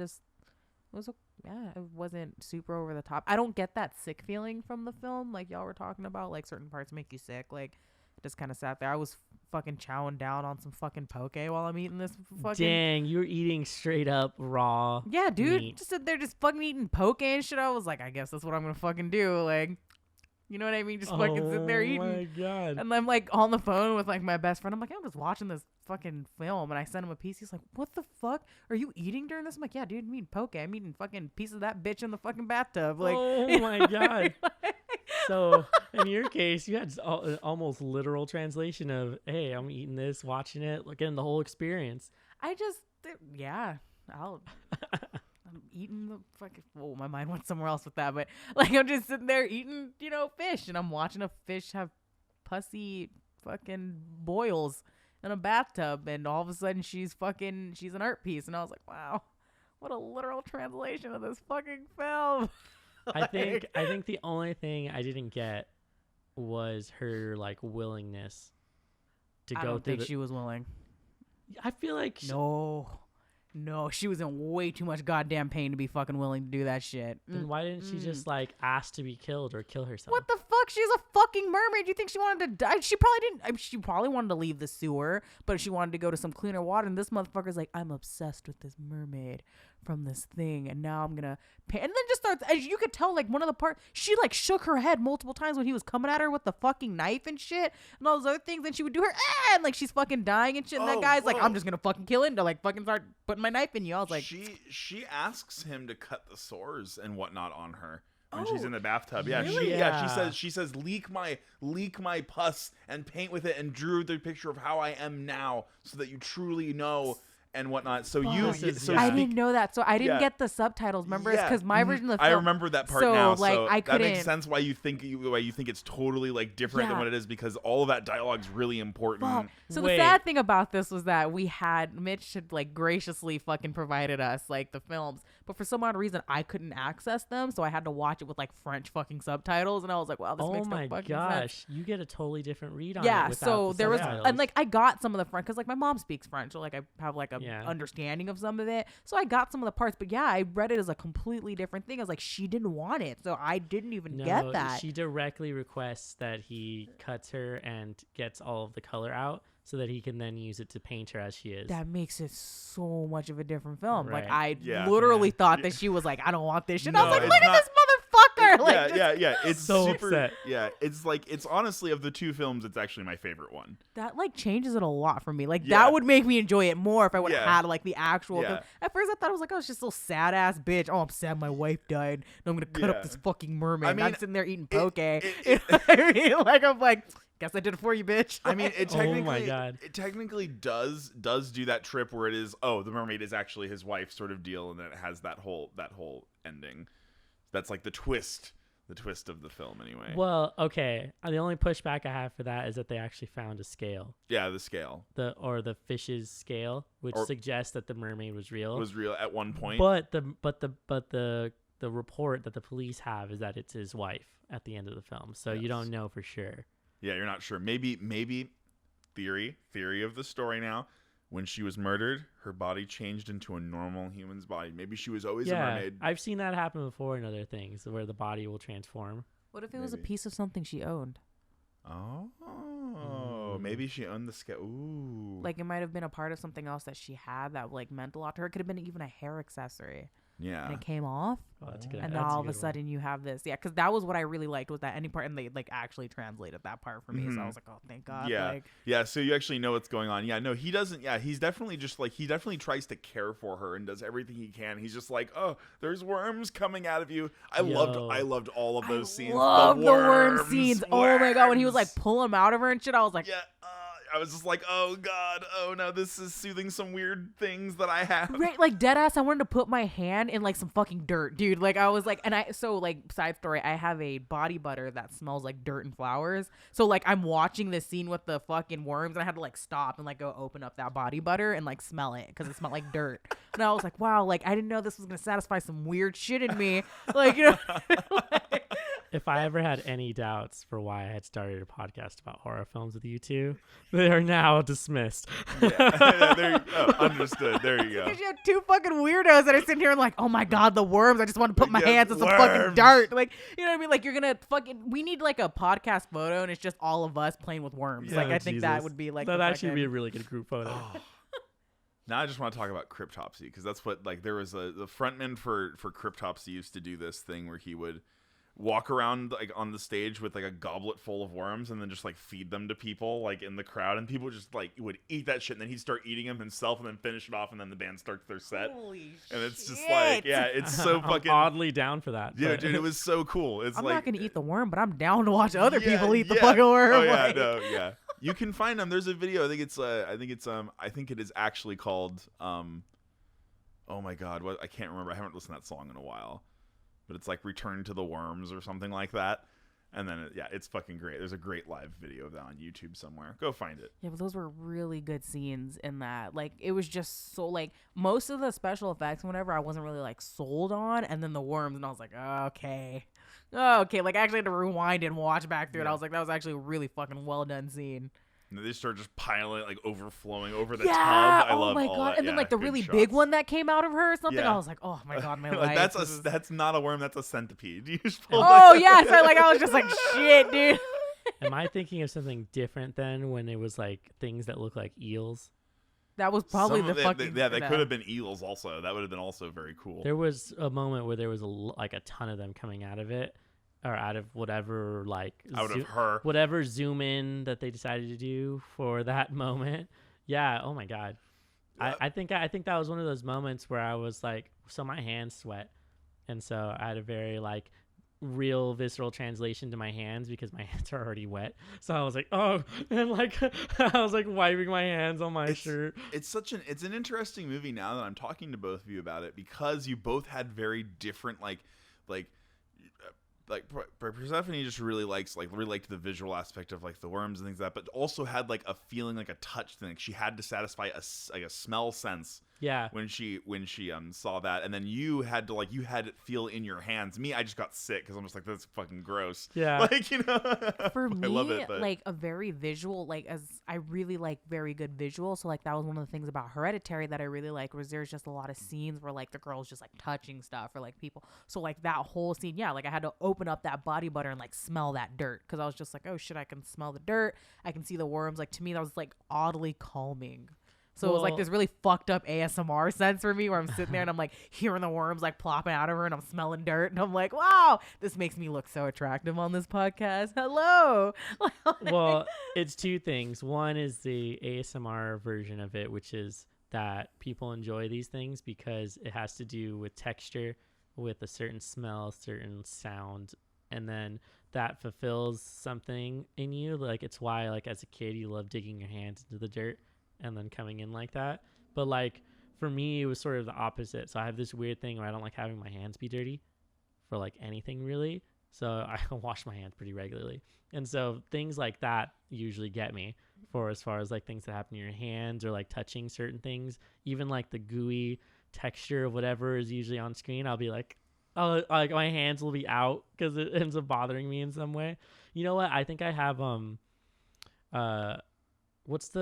wasn't super over the top. I don't get that sick feeling from the film, like y'all were talking about. Like certain parts make you sick. Like, just kind of sat there. I was fucking chowing down on some fucking poke while I'm eating this fucking. Dang, you're eating straight up raw. Yeah, dude. meat. Just sit there, just fucking eating poke and shit. I was like, I guess that's what I'm gonna fucking do. Like, you know what I mean? Just fucking sit there eating. Oh my god. And I'm like on the phone with like my best friend. I'm like, I'm just watching this fucking film, and I sent him a piece. He's like, what the fuck? Are you eating during this? I'm like, yeah, dude, I'm eating poke. I'm eating fucking piece of that bitch in the fucking bathtub. Like, oh my god. So in your case, you had almost literal translation of, hey, I'm eating this, watching it, getting the whole experience. I'm eating the fucking. Oh, my mind went somewhere else with that, but like I'm just sitting there eating, fish, and I'm watching a fish have pussy fucking boils in a bathtub, and all of a sudden she's an art piece, and I was like, wow, what a literal translation of this fucking film. I think the only thing I didn't get was her like willingness to go. I don't think she was willing. I feel like No, she was in way too much goddamn pain to be fucking willing to do that shit. Then why didn't she just like ask to be killed or kill herself? What the fuck? fuck? She's a fucking mermaid. You think she wanted to die? She probably didn't. I mean, she probably wanted to leave the sewer, but she wanted to go to some cleaner water. And this motherfucker's like, I'm obsessed with this mermaid from this thing, and now I'm gonna pay. And then just starts, as you could tell, like one of the parts, she like shook her head multiple times when he was coming at her with the fucking knife and shit and all those other things. And she would do her and like she's fucking dying and shit. And that guy's like, I'm just gonna fucking kill it and to like fucking start putting my knife in you. I was like, she asks him to cut the sores and whatnot on her when she's in the bathtub. Really? She says leak my pus and paint with it, and drew the picture of how I am now so that you truly know and whatnot. So I didn't know that, so I didn't get the subtitles. Remember, it's because my version of the film. I remember that part now. Like, so I couldn't. That makes sense why you think it's totally like different than what it is, because all of that dialogue's really important. Well, so the sad thing about this was that Mitch had like graciously fucking provided us like the films, but for some odd reason I couldn't access them, so I had to watch it with like French fucking subtitles, and I was like, wow, this makes no fucking sense. Oh my gosh, you get a totally different read on it. Yeah, so there was, and like I got some of the French because like my mom speaks French, so like I have like a understanding of some of it, so I got some of the parts, but I read it as a completely different thing. I was like, she didn't want it, so I didn't even get that. She directly requests that he cuts her and gets all of the color out so that he can then use it to paint her as she is. That makes it so much of a different film. Right. Like I literally thought that she was like, I don't want this shit. I was like, look at this motherfucker. It's so super upset. Yeah, it's honestly, of the two films, it's actually my favorite one. That like changes it a lot for me. Like that would make me enjoy it more if I would have had like the actual film. At first I thought it was like, oh, it's just a sad ass bitch. Oh, I'm sad my wife died. And I'm gonna cut up this fucking mermaid. I mean, I'm sitting there eating poke. I mean, like I'm like, guess I did it for you, bitch. I mean, it technically, oh my God. It technically does do that trip where it is, the mermaid is actually his wife sort of deal, and then it has that whole ending. That's like the twist of the film anyway. Well, okay. The only pushback I have for that is that they actually found a scale. Yeah, the scale. The fish's scale, which suggests that the mermaid was real. Was real at one point. But the report that the police have is that it's his wife at the end of the film. So you don't know for sure. Yeah, you're not sure. Maybe theory of the story now. When she was murdered, her body changed into a normal human's body. Maybe she was always a mermaid. I've seen that happen before in other things where the body will transform. What if it was a piece of something she owned? Oh, maybe she owned the scale. Ooh. Like it might have been a part of something else that she had that like meant a lot to her. It could have been even a hair accessory. Yeah. And it came off. Oh, that's good. And then all of a sudden you have this. Yeah, because that was what I really liked, was that any part, and they like actually translated that part for me. Mm-hmm. So I was like, oh, thank God. Yeah. So you actually know what's going on. Yeah, no, he doesn't. Yeah, he's definitely just like, he definitely tries to care for her and does everything he can. He's just like, oh, there's worms coming out of you. I loved all of those scenes. Love the worm scenes. Oh my God, when he was like pulling them out of her and shit, I was like, yeah. I was just like, oh God, oh no, this is soothing some weird things that I have. Right, like dead ass, I wanted to put my hand in like some fucking dirt, dude. Like I was like, side story, I have a body butter that smells like dirt and flowers. So like I'm watching this scene with the fucking worms, and I had to like stop and like go open up that body butter and like smell it because it smelled like dirt. And I was like, wow, like I didn't know this was gonna satisfy some weird shit in me. Like, you know. If I ever had any doubts for why I had started a podcast about horror films with you two, they are now dismissed. Understood. There you go. Because you have two fucking weirdos that are sitting here and like, oh my God, the worms. I just want to put my hands in some fucking dirt. Like, you know what I mean? Like, you're going to we need like a podcast photo, and it's just all of us playing with worms. I think that would be like. That'd actually be a really good group photo. Now I just want to talk about Cryptopsy, because that's what, like, there was the frontman for Cryptopsy used to do this thing where he would walk around like on the stage with like a goblet full of worms and then just like feed them to people like in the crowd, and people just like would eat that shit, and then he'd start eating them himself and then finish it off, and then the band starts their set. Holy and it's shit. Just like, yeah, it's so fucking oddly down for that. Yeah, dude, it was so cool. I'm not gonna eat the worm, but I'm down to watch other people eat the fucking worm. Oh yeah, no, yeah. You can find them. There's a video. I think it is actually called oh my God, what, I can't remember. I haven't listened to that song in a while. But it's like Return to the Worms or something like that. And then, it's fucking great. There's a great live video of that on YouTube somewhere. Go find it. Yeah, but those were really good scenes in that. Like, it was just so, like, most of the special effects, whenever I wasn't really, like, sold on. And then the worms, and I was like, okay. Like, I actually had to rewind and watch back through it. I was like, that was actually a really fucking well done scene. And they start just piling, like overflowing over the yeah. tub. I oh love my all god! that. And then Yeah, like the good really shots. big one that came out of her or something. Yeah. I was like, oh my god, my like life. that's not a worm. That's a centipede. You just pull Oh yeah, so like I was just like, shit, dude. Am I thinking of something different than when it was like things that look like eels? That was probably the fucking. They could have been eels. Also, that would have been also very cool. There was a moment where there was like a ton of them coming out of it, or out of whatever Out of her. whatever zoom in that they decided to do for that moment. Yeah. Oh my god. Yeah. I think that was one of those moments where I was like, so my hands sweat, and so I had a very like real visceral translation to my hands because my hands are already wet. So I was like, oh, and like I was like wiping my hands on my shirt. It's an interesting movie now that I'm talking to both of you about it, because you both had very different like Persephone just really liked the visual aspect of like the worms and things like that, but also had like a feeling, like a touch thing. Like she had to satisfy a smell sense. Yeah. When she saw that, and then you had it feel in your hands. Me, I just got sick because I'm just like, that's fucking gross. Yeah. Like, you know. For me, I love it, but... like a very visual, like as I really like very good visual. So like that was one of the things about Hereditary that I really like, was there's just a lot of scenes where like the girl's just like touching stuff or like people. So like that whole scene, yeah, like I had to open up that body butter and like smell that dirt, because I was just like, oh shit, I can smell the dirt. I can see the worms. Like to me, that was like oddly calming. So it was like this really fucked up ASMR sense for me, where I'm sitting there and I'm like hearing the worms like plopping out of her and I'm smelling dirt and I'm like, wow, this makes me look so attractive on this podcast. Hello. Well, it's two things. One is the ASMR version of it, which is that people enjoy these things because it has to do with texture, with a certain smell, certain sound, and then that fulfills something in you. Like it's why like as a kid you love digging your hands into the dirt and then coming in like that. But like for me, it was sort of the opposite. So I have this weird thing where I don't like having my hands be dirty for like anything really. So I wash my hands pretty regularly. And so things like that usually get me, for as far as like things that happen in your hands or like touching certain things, even like the gooey texture of whatever is usually on screen. I'll be like, oh, like my hands will be out because it ends up bothering me in some way. You know what? I think I have, what's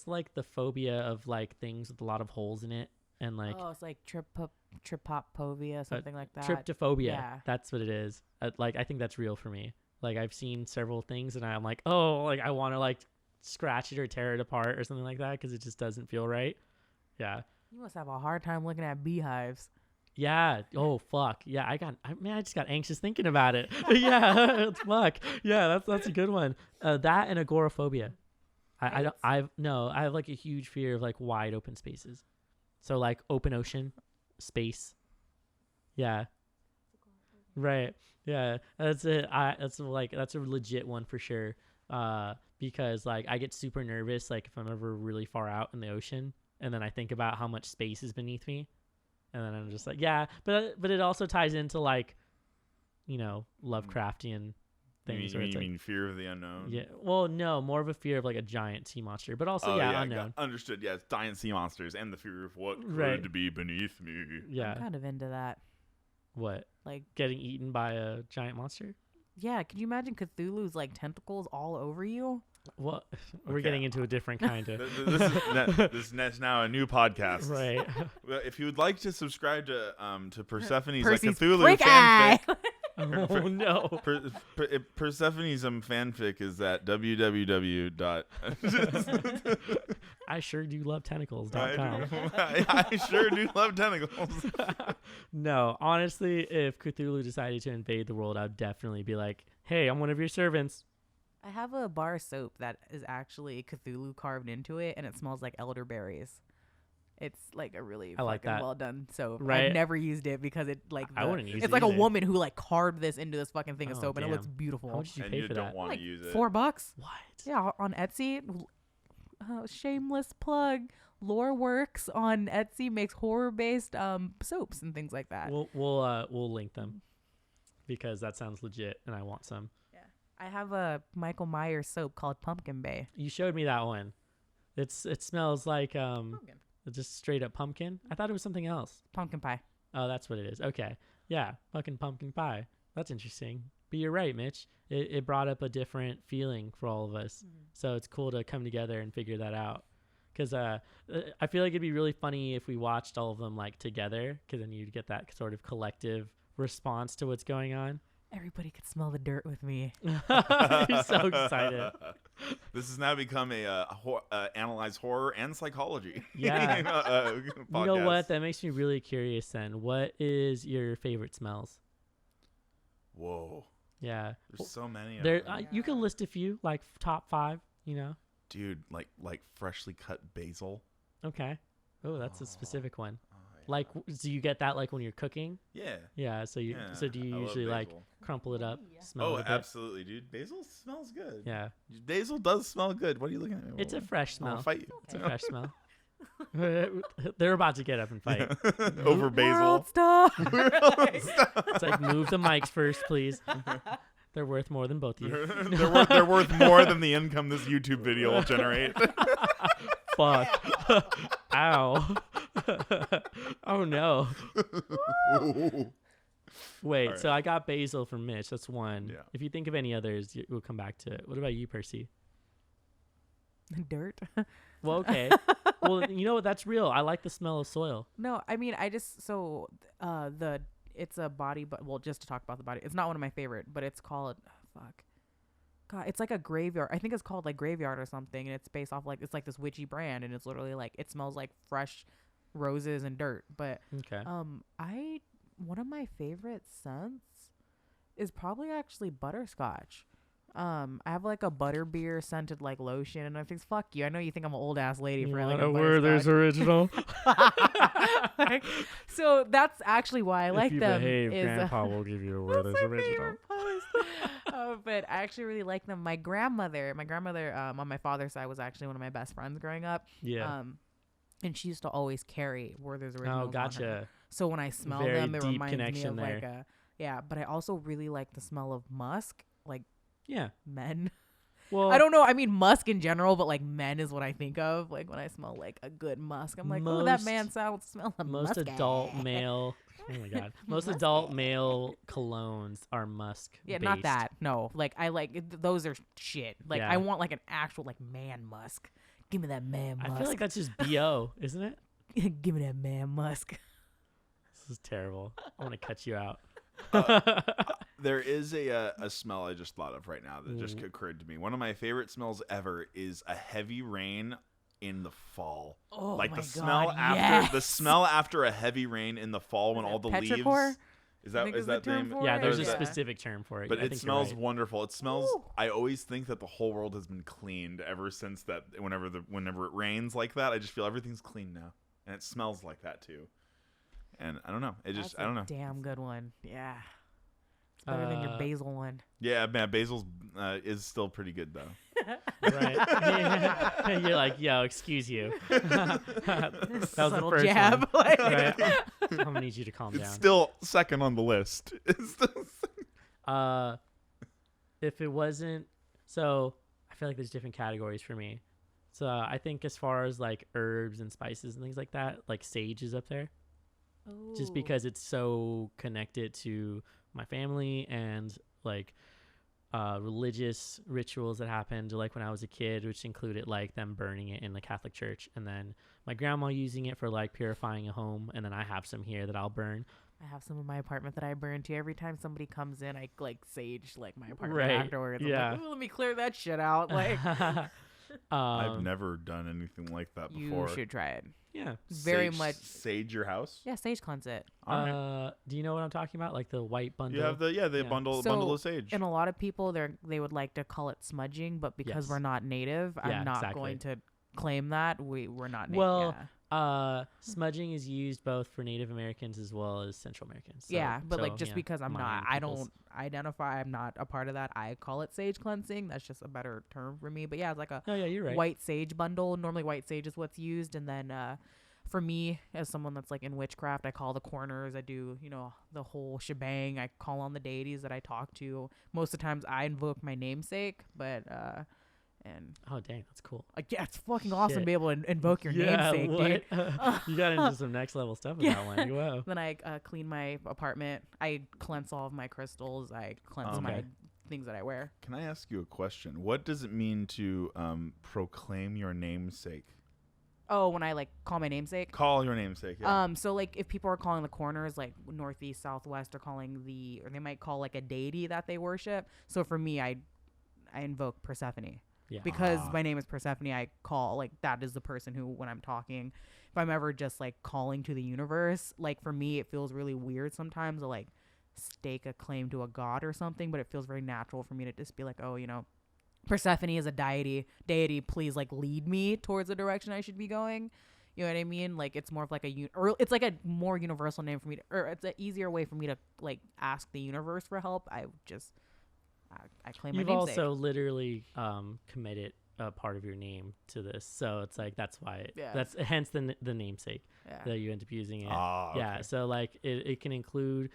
like the phobia of like things with a lot of holes in it, and like it's like trypophobia, something like that. Tryptophobia. Yeah. That's what it is. Like I think that's real for me. Like I've seen several things and I'm like, oh, like I want to like scratch it or tear it apart or something like that because it just doesn't feel right. Yeah. You must have a hard time looking at beehives. Yeah. Oh fuck. Yeah. I just got anxious thinking about it. Yeah. Fuck. Yeah. That's a good one. That and agoraphobia. I have like a huge fear of like wide open spaces. So like open ocean, space. Yeah. Right. Yeah. That's it. That's a legit one for sure. Because like I get super nervous like if I'm ever really far out in the ocean and then I think about how much space is beneath me. And then I'm just like, yeah, but it also ties into like, you know, Lovecraftian things. You mean fear of the unknown? Yeah. Well, no, more of a fear of like a giant sea monster, but also unknown. Understood. Yeah, it's giant sea monsters and the fear of what Right. could be beneath me. Yeah. I'm kind of into that. What? Like Getting eaten by a giant monster? Yeah, could you imagine Cthulhu's like tentacles all over you? Well, we're Okay. getting into a different kind of. This is now a new podcast. Right. Well, if you would like to subscribe to Persephone's like Percy's Cthulhu freak eye. fanfic, Oh no. Persephone's fanfic is at www. I sure do love tentacles.com. I sure do love tentacles. No, honestly, if Cthulhu decided to invade the world, I'd definitely be like, hey, I'm one of your servants. I have a bar soap that is actually Cthulhu carved into it, and it smells like elderberries. It's like a really fucking well done soap. Right. I've never used it because it like I wouldn't use it it's like either. a woman who like carved this into this fucking thing of Oh, soap, and it looks damn. beautiful. How much did you And pay you for don't that? want Like to use it. $4. What? Yeah, on Etsy. Shameless plug. Lore Works on Etsy makes horror-based soaps and things like that. We'll link them because that sounds legit, and I want some. I have a Michael Myers soap called Pumpkin Bay. You showed me that one. It smells like Pumpkin. just straight up pumpkin. I thought it was something else. Pumpkin pie. Oh, that's what it is. Okay. Yeah, fucking pumpkin pie. That's interesting. But you're right, Mitch. It brought up a different feeling for all of us. So it's cool to come together and figure that out. Because I feel like it'd be really funny if we watched all of them like together, because then you'd get that sort of collective response to what's going on. Everybody could smell the dirt with me. You're so excited. This has now become a analyze horror and psychology. Yeah. You know what? podcast. That makes me really curious then. What is your favorite smells? Whoa. Yeah. There's so many. There, of them. you can list a few, like top 5, you know? Dude, like freshly cut basil. Okay. Oh, that's a specific one. Oh, yeah. Like, do you get that like when you're cooking? Yeah. Yeah. So Yeah, so do you I love usually like basil. crumple it up, smell Oh, it a bit? absolutely, dude. Basil smells good. Yeah. Basil does smell good. What are you looking at me? It's a fresh I'll smell. fight you. It's a fresh smell. They're about to get up and fight. Over basil. World star. It's like, move the mics first, please. They're worth more than both of you. they're worth more than the income this YouTube video will generate. Fuck. Ow. Oh no. Wait, All so I got basil from Mitch. That's one. Yeah. If you think of any others, we'll come back to it. What about you, Percy? Dirt. Well, okay. Well, you know what? That's real. I like the smell of soil. No, I mean, it's a body, but well, just to talk about the body, it's not one of my favorite, but it's called, God, it's like a graveyard. I think it's called like Graveyard or something, and it's based off like, it's like this witchy brand, and it's literally like, it smells like fresh roses and dirt. But Okay. one of my favorite scents is probably actually butterscotch. I have like a butterbeer scented like lotion, and I think, fuck you. I know you think I'm an old ass lady for like a butterscotch. original. Like, so that's actually why I like them. Grandpa will give you a That's my favorite post. But I actually really like them. My grandmother on my father's side was actually one of my best friends growing up. Yeah. And she used to always carry Werther's Originals. Oh, on gotcha. her. So when I smell Very them, it deep reminds me connection of there. like a, yeah. But I also really like the smell of musk, like Yeah. men. Well, I don't know. I mean, musk in general, but like men is what I think of. Like when I smell like a good musk, I'm like, oh, that man sounds smell of most musk. adult male. Oh my god. Most adult male colognes are musk. Yeah, not that. No, like I like those are shit. Like Yeah. I want like an actual like man musk. Give me that man musk. I feel like that's just BO, isn't it? Give me that man musk. This is terrible. I want to cut you out. There is a smell I just thought of right now that just occurred to me. One of my favorite smells ever is a heavy rain in the fall. Oh like my the smell God, after yes. the smell after a heavy rain in the fall when all the petrichor? leaves. Is that think is is the that term name? for Yeah, it? there's a Or is that- specific term for it. But I it think you're smells right. wonderful. It smells. Ooh. I always think that the whole world has been cleaned ever since that. Whenever it rains like that, I just feel everything's clean now, and it smells like that too. And I don't know. It just That's I don't a know. Damn good one. Yeah. It's better than your basil one. Yeah, man, basil's is still pretty good though. Right. You're like, yo, excuse you. That was Subtle the first jab. one. Like- Right? I'm gonna need you to calm It's down. still second on the list. It's still If it wasn't, so I feel like there's different categories for me. So I think as far as like herbs and spices and things like that, like sage is up there, just Ooh. because it's so connected to my family and like religious rituals that happened like when I was a kid, which included like them burning it in the Catholic church, and then my grandma using it for like purifying a home, and then I have some here that I'll burn. I have some in my apartment that I burn too. Every time somebody comes in, I like sage like my apartment Right, afterwards. I'm yeah. like, ooh, let me clear that shit out. Like I've never done anything like that you before. should try it. Yeah. Very Sage- much. sage your house. Yeah, sage cleanse it. All right. Do you know what I'm talking about? Like the white bundle. You have the Yeah. bundle So, bundle of sage. And a lot of people they would like to call it smudging, but because Yes. we're not native, Yeah, I'm not exactly. going to claim that. We're not native. Well, yeah. smudging is used both for Native Americans as well as Central Americans. So, Yeah, but like just yeah, because I'm not, Mayan I peoples. don't identify, I'm not a part of that. I call it sage cleansing. That's just a better term for me. But yeah, it's like a Oh yeah, you're right. white sage bundle. Normally white sage is what's used. And then for me, as someone that's like in witchcraft, I call the corners. I do, the whole shebang. I call on the deities that I talk to. Most of the times I invoke my namesake, but And oh dang, that's cool. yeah, it's fucking awesome Shit. to be able to invoke your namesake, dude. You got into some next level stuff with that one. Wow. Then I clean my apartment. I cleanse all of my crystals. I cleanse my things that I wear. Can I ask you a question? What does it mean to proclaim your namesake? Oh, when I like call my namesake. Call your namesake. Yeah. So like if people are calling the corners like northeast, southwest, or or they might call like a deity that they worship. So for me, I invoke Persephone. Yeah. Because my name is Persephone, I call like that is the person who, when I'm talking, if I'm ever just like calling to the universe, like for me it feels really weird sometimes to like stake a claim to a god or something, but it feels very natural for me to just be like, oh, Persephone is a deity, please like lead me towards the direction I should be going. You know what I mean? Like it's more of like or it's like a more universal name for me or it's an easier way for me to like ask the universe for help. I claim my You've namesake. also literally committed a part of your name to this, so it's like that's why that's hence the namesake that you end up using it. Okay. Yeah, so like it can include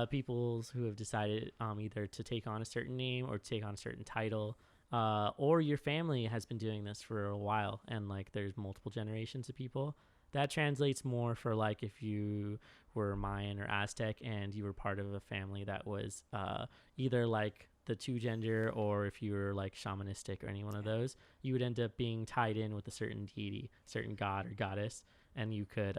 peoples who have decided either to take on a certain name or take on a certain title, or your family has been doing this for a while and like there's multiple generations of people. That translates more for like if you were Mayan or Aztec and you were part of a family that was either like the two gender, or if you were like shamanistic or any one of those, you would end up being tied in with a certain deity, certain god or goddess, and you could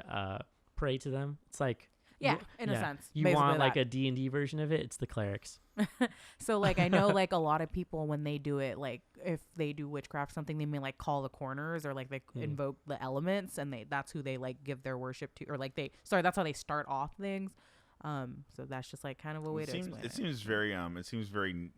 pray to them. It's like in a sense. You want like a D&D version of it, it's the clerics. So like I know like a lot of people when they do it, like if they do witchcraft something, they may like call the corners or like they invoke the elements, and that's who they like give their worship to, or like that's how they start off things. So that's just like kind of a way to explain it. It seems very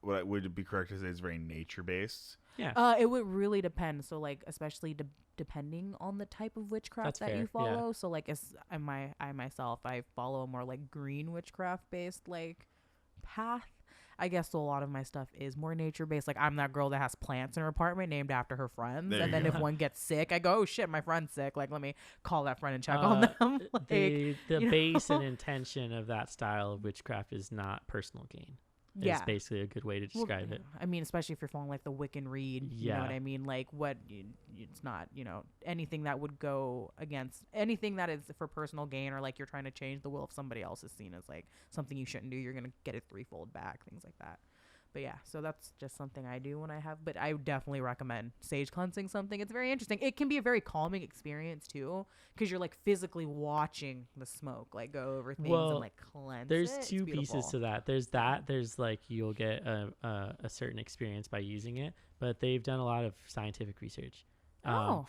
what would it be correct to say is very nature based. Yeah. It would really depend. So like especially depending on the type of witchcraft that you follow. Yeah. So like I myself follow a more like green witchcraft based like path. I guess so a lot of my stuff is more nature based. Like I'm that girl that has plants in her apartment named after her friends, and then if one gets sick, I go, oh shit, my friend's sick. Like let me call that friend and check on them. Like, the base and intention of that style of witchcraft is not personal gain. It's basically a good way to describe it. I mean, especially if you're following like the Wiccan Reed, you know what I mean? Like it's not, anything that would go against anything that is for personal gain, or like you're trying to change the will of somebody else is seen as like something you shouldn't do. You're going to get it threefold back, things like that. But yeah, so that's just something I do when I have, but I would definitely recommend sage cleansing something. It's very interesting. It can be a very calming experience too, because you're like physically watching the smoke like go over things and like cleanse there's it. two pieces to that. There's like you'll get a certain experience by using it, but they've done a lot of scientific research.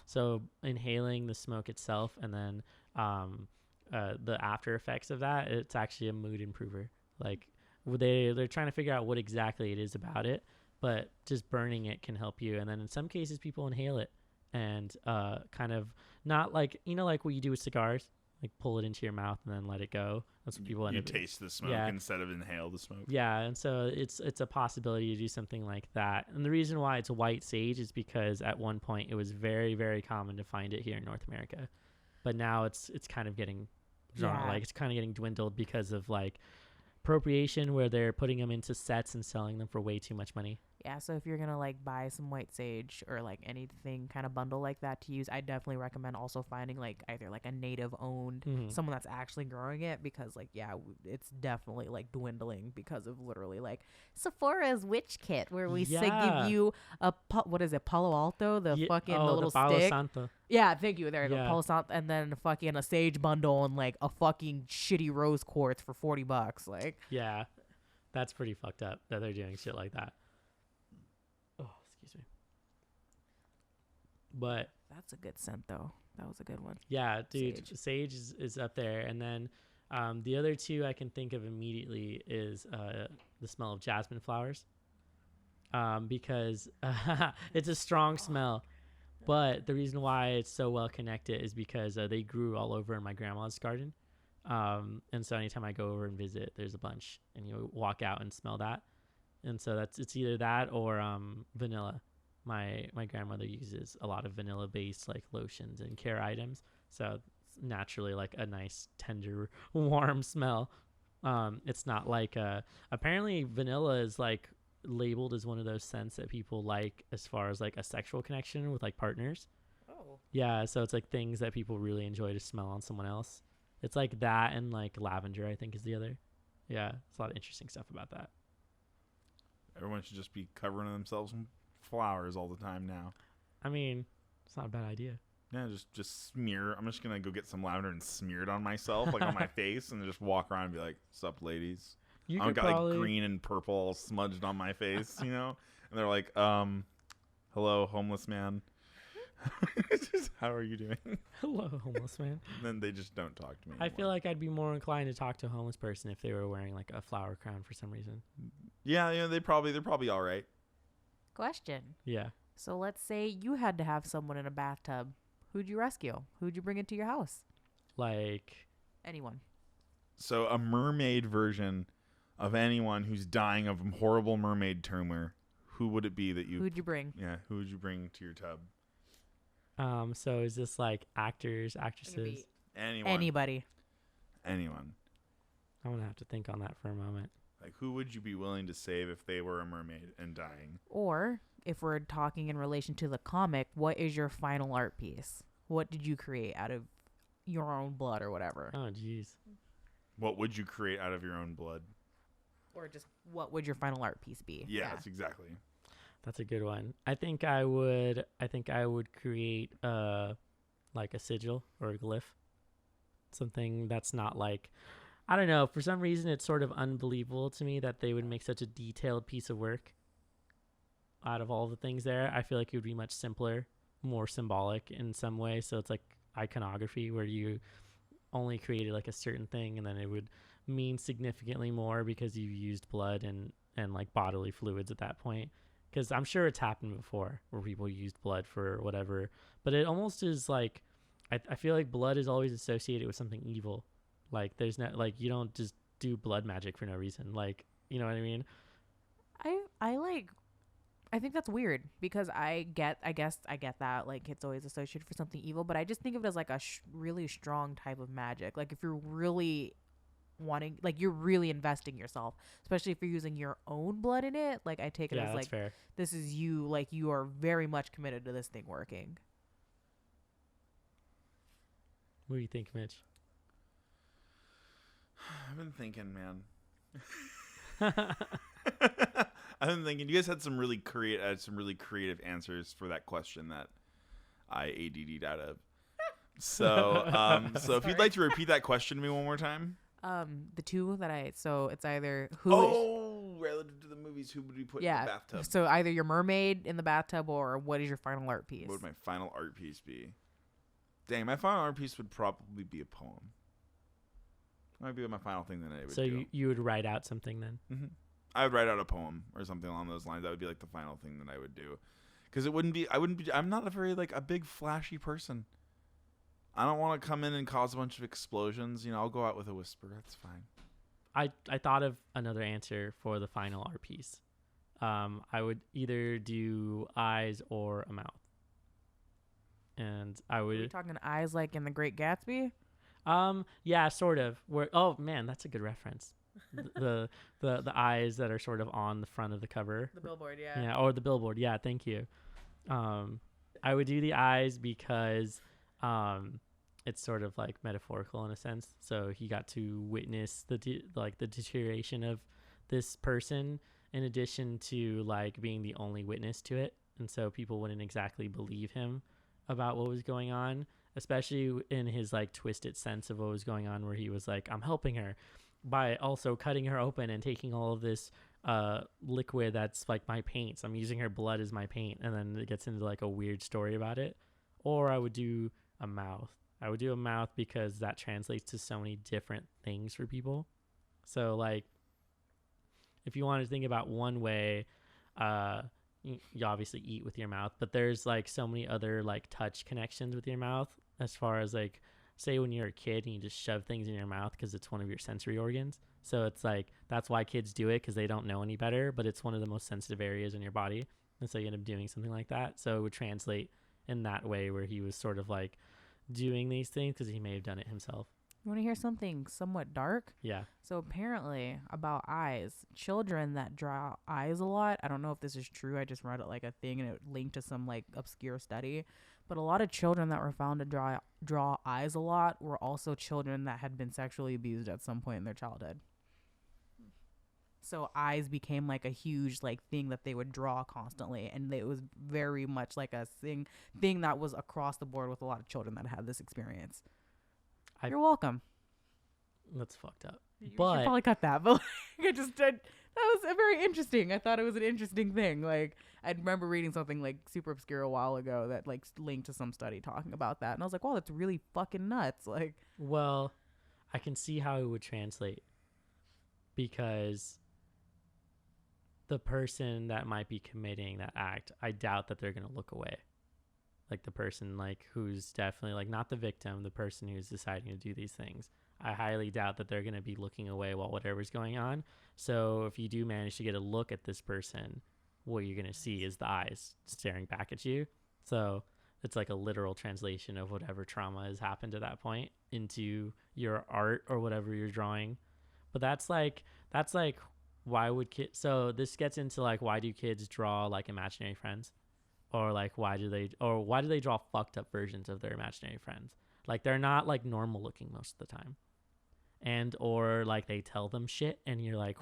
So inhaling the smoke itself and then the after effects of that, it's actually a mood improver. Like they're trying to figure out what exactly it is about it, but just burning it can help you. And then in some cases people inhale it and kind of not like like what you do with cigars, like pull it into your mouth and then let it go. That's what people end up taste the smoke instead of inhale the smoke. Yeah, and so it's a possibility to do something like that. And the reason why it's white sage is because at one point it was very, very common to find it here in North America, but now it's kind of getting like it's kind of getting dwindled because of like appropriation, where they're putting them into sets and selling them for way too much money. Yeah, so if you're gonna like buy some white sage or like anything kind of bundle like that to use, I definitely recommend also finding like either like a native owned someone that's actually growing it, because like it's definitely like dwindling because of literally like Sephora's witch kit where we give you a what is it, Palo Alto, the fucking the little Palo stick. Santo. Yeah, thank you. There you go, Palo Santo, and then fucking a sage bundle and like a fucking shitty rose quartz for $40. Like that's pretty fucked up that they're doing shit like that. Oh, excuse me. But that's a good scent though. That was a good one. Yeah, dude, sage is up there. And then the other two I can think of immediately is the smell of jasmine flowers, because it's a strong smell. But the reason why it's so well connected is because they grew all over in my grandma's garden. And so anytime I go over and visit, there's a bunch, and you walk out and smell that. And so it's either that or vanilla. My grandmother uses a lot of vanilla based like lotions and care items, so it's naturally like a nice tender warm smell. It's not like apparently vanilla is like labeled as one of those scents that people like as far as like a sexual connection with like partners. Oh. Yeah, so it's like things that people really enjoy to smell on someone else. It's like that and like lavender, I think, is the other. Yeah, it's a lot of interesting stuff about that. Everyone should just be covering themselves in flowers all the time now. I mean, it's not a bad idea. Yeah, just smear. I'm just gonna go get some lavender and smear it on myself, like on my face, and just walk around and be like, "Sup, ladies." You I've could got probably like green and purple all smudged on my face, you know? And they're like, hello, homeless man. How are you doing? Hello, homeless man. And then they just don't talk to me I anymore. feel like I'd be more inclined to talk to a homeless person if they were wearing like a flower crown for some reason. Yeah, they're probably all right. Question. Yeah. So let's say you had to have someone in a bathtub. Who'd you rescue? Who'd you bring into your house? Like Anyone. So a mermaid version of anyone who's dying of horrible mermaid tumor, who would it be that you... Who'd you bring? Yeah, who would you bring to your tub? so is this like actors, actresses? Anyone. Anybody. Anyone. I'm gonna have to think on that for a moment. Like, who would you be willing to save if they were a mermaid and dying? Or, if we're talking in relation to the comic, what is your final art piece? What did you create out of your own blood or whatever? Oh jeez. What would you create out of your own blood? Or just what would your final art piece be? Yeah, that's exactly. That's a good one. I think I would create like a sigil or a glyph. Something that's not like, I don't know, for some reason it's sort of unbelievable to me that they would make such a detailed piece of work out of all the things there. I feel like it would be much simpler, more symbolic in some way. So it's like iconography where you only created like a certain thing and then it would mean significantly more because you used blood and like bodily fluids at that point. Because I'm sure it's happened before where people used blood for whatever, but it almost is like, I feel like blood is always associated with something evil. Like there's not, like, you don't just do blood magic for no reason. Like, you know what I mean? I think that's weird because I guess I get that, like, it's always associated for something evil, but I just think of it as like a really strong type of magic. Like if you're really wanting, like, you're really investing yourself, especially if you're using your own blood in it. Like I take it as like, fair. this is you, like you are very much committed to this thing working. What do you think, Mitch? I've been thinking, man. I've been thinking. You guys had some really creative answers for that question that I ADD'd out of. So, so if you'd like to repeat that question to me one more time. The two that so it's either Relative to the movies, who would we put in the bathtub? So either your mermaid in the bathtub or what is your final art piece? What would my final art piece be? Dang, my final art piece would probably be a poem. Might be my final thing that I would do. So you would write out something then? Mm-hmm. I would write out a poem or something along those lines. That would be like the final thing that I would do. Because I'm not a very, like, a big flashy person. I don't want to come in and cause a bunch of explosions. You know, I'll go out with a whisper. That's fine. I thought of another answer for the final art piece. I would either do eyes or a mouth. And I would... Are we talking eyes like in The Great Gatsby? Yeah, sort of. Oh man, that's a good reference. the eyes that are sort of on the front of the cover. The billboard, yeah. Yeah, or the billboard. Yeah, thank you. I would do the eyes because it's sort of like metaphorical in a sense. So he got to witness the deterioration of this person in addition to like being the only witness to it, and so people wouldn't exactly believe him about what was going on, especially in his like twisted sense of what was going on, where he was like, I'm helping her by also cutting her open and taking all of this liquid that's like my paints. I'm using her blood as my paint. And then it gets into like a weird story about it. Or I would do a mouth. I would do a mouth because that translates to so many different things for people. So like, if you want to think about one way, you obviously eat with your mouth, but there's like so many other like touch connections with your mouth, as far as like, say when you're a kid and you just shove things in your mouth because it's one of your sensory organs. So it's like, that's why kids do it, because they don't know any better, but it's one of the most sensitive areas in your body. And so you end up doing something like that. So it would translate in that way, where he was sort of like doing these things because he may have done it himself. You want to hear something somewhat dark? Yeah. So apparently about eyes, children that draw eyes a lot, I don't know if this is true. I just read it like a thing and it linked to some like obscure study. But a lot of children that were found to draw eyes a lot were also children that had been sexually abused at some point in their childhood. So eyes became like a huge like thing that they would draw constantly, and it was very much like a thing that was across the board with a lot of children that had this experience. You're welcome. That's fucked up. You But should probably cut that. But like, I just did. That was very interesting. I thought it was an interesting thing. Like I remember reading something like super obscure a while ago that like linked to some study talking about that, and I was like, wow, that's really fucking nuts. Like, well, I can see how it would translate because the person that might be committing that act, I doubt that they're going to look away. Like the person like who's definitely like not the victim, the person who's deciding to do these things. I highly doubt that they're going to be looking away while whatever's going on. So if you do manage to get a look at this person, what you're going to see is the eyes staring back at you. So it's like a literal translation of whatever trauma has happened at that point into your art or whatever you're drawing. But that's like why would kids, so this gets into like why do kids draw like imaginary friends? Or like why do they draw fucked up versions of their imaginary friends? Like they're not like normal looking most of the time. And or like they tell them shit and you're like,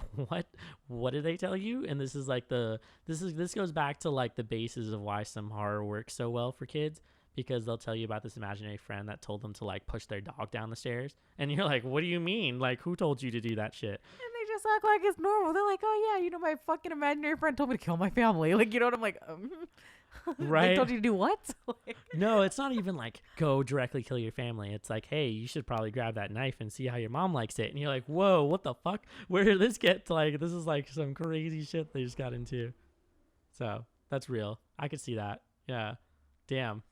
what did they tell you? And this is like this goes back to like the basis of why some horror works so well for kids, because they'll tell you about this imaginary friend that told them to like push their dog down the stairs, and you're like, what do you mean? Like, who told you to do that shit? and they just act like it's normal. They're like, oh yeah, my fucking imaginary friend told me to kill my family. Like, what I'm like, Right. They told you to do what? Like, No, it's not even like go directly kill your family. It's like, hey, you should probably grab that knife and see how your mom likes it. And you're like, whoa, what the fuck? Where did this get to? Like, this is like some crazy shit they just got into. So that's real. I could see that. Yeah. Damn.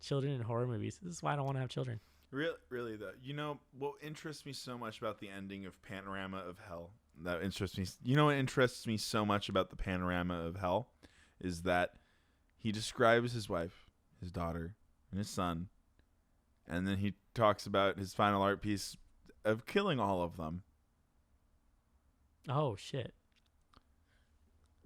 Children in horror movies. This is why I don't want to have children. Really though, what interests me so much about the ending of Panorama of Hell? That interests me. You know what interests me so much about the Panorama of Hell is that he describes his wife, his daughter, and his son, and then he talks about his final art piece of killing all of them. Oh shit.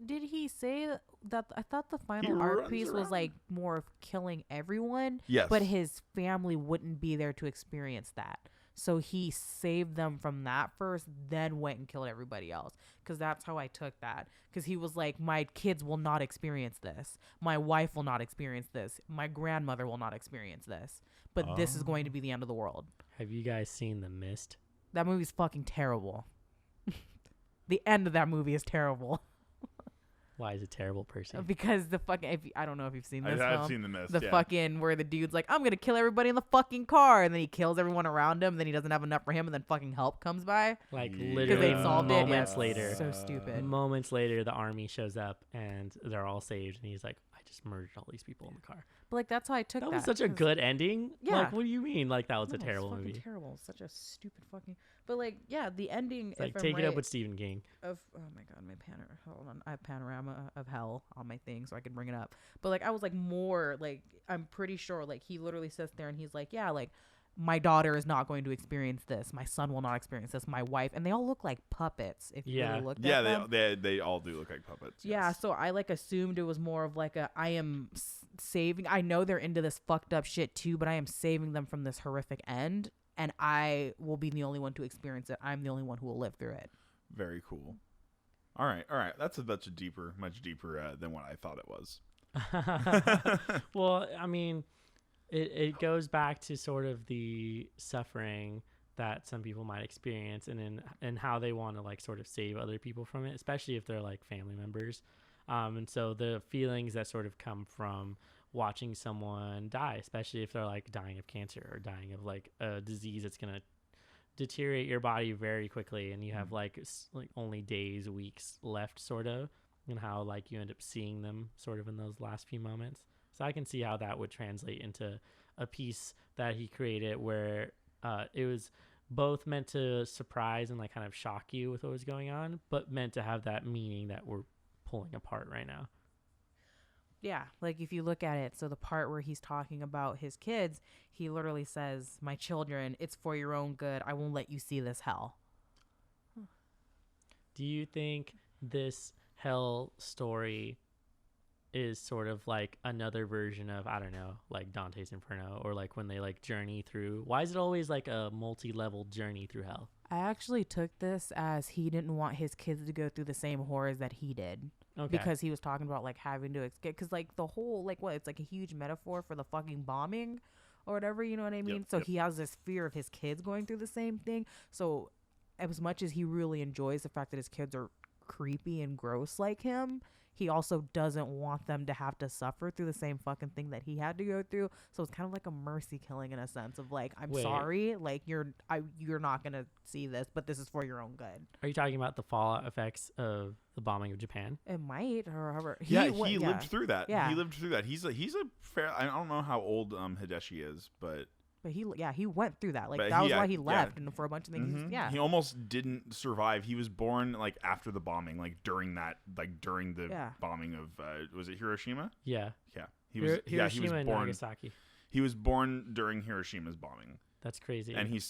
did he say that? I thought the final art piece was like more of killing everyone. Yes. But his family wouldn't be there to experience that. So he saved them from that first, then went and killed everybody else. Because that's how I took that. Because he was like, my kids will not experience this. My wife will not experience this. My grandmother will not experience this. But this is going to be the end of the world. Have you guys seen The Mist? That movie's fucking terrible. The end of that movie is terrible. Why is it terrible, Percy? Because the fucking, I don't know if you've seen this I've film. seen The Mist, The fucking, where the dude's like, I'm going to kill everybody in the fucking car. And then he kills everyone around him. Then he doesn't have enough for him. And then fucking help comes by. Like Yeah. literally Because they solved it. moments Yeah. later. So stupid. Moments later, the army shows up and they're all saved. And he's like, I just murdered all these people in the car. But like, that's how I took that. That was such a 'cause- good ending. Yeah. Like, what do you mean? Like, that was No, a terrible it's fucking movie. terrible. Such a stupid fucking. But like, yeah, the ending. It's like, if I'm take it right, up with Stephen King. of oh my god, hold on, I have Panorama of Hell on my thing so I can bring it up. But like, I was like, more like, I'm pretty sure like he literally sits there and he's like, yeah, like my daughter is not going to experience this, my son will not experience this, my wife, and they all look like puppets if you really looked at them. they all do look like puppets. Yeah, yes. so I like assumed it was more of like I am saving. I know they're into this fucked up shit too, but I am saving them from this horrific end, and I will be the only one to experience it. I'm the only one who will live through it. Very cool. All right. That's much deeper than what I thought it was. Well, I mean, it goes back to sort of the suffering that some people might experience and how they want to like sort of save other people from it, especially if they're like family members. And so the feelings that sort of come from watching someone die, especially if they're like dying of cancer or dying of like a disease that's going to deteriorate your body very quickly, and you have like only days, weeks left sort of, and how like you end up seeing them sort of in those last few moments. So I can see how that would translate into a piece that he created where it was both meant to surprise and like kind of shock you with what was going on, but meant to have that meaning that we're pulling apart right now. Yeah, like if you look at it, so the part where he's talking about his kids, he literally says, "My children, it's for your own good. I won't let you see this hell." Do you think this hell story is sort of like another version of, I don't know, like Dante's Inferno, or like when they like journey through? Why is it always like a multi-level journey through hell? I actually took this as he didn't want his kids to go through the same horrors that he did. Okay. Because he was talking about like having to escape, because like the whole like what, it's like a huge metaphor for the fucking bombing or whatever, you know what I mean? So he has this fear of his kids going through the same thing. So as much as he really enjoys the fact that his kids are creepy and gross like him, he also doesn't want them to have to suffer through the same fucking thing that he had to go through. So it's kind of like a mercy killing in a sense of like, I'm sorry, like you're not gonna see this, but this is for your own good. Are you talking about the fallout effects of the bombing of Japan? It might, or however. He lived through that. Yeah. He lived through that. He's a fair. I don't know how old Hideshi is, but he went through that. Like but that was why he left, and for a bunch of things. Mm-hmm. He almost didn't survive. He was born like after the bombing, like during the bombing of was it Hiroshima? Yeah. Yeah. Hiroshima he was born, and Nagasaki. He was born during Hiroshima's bombing. That's crazy. And he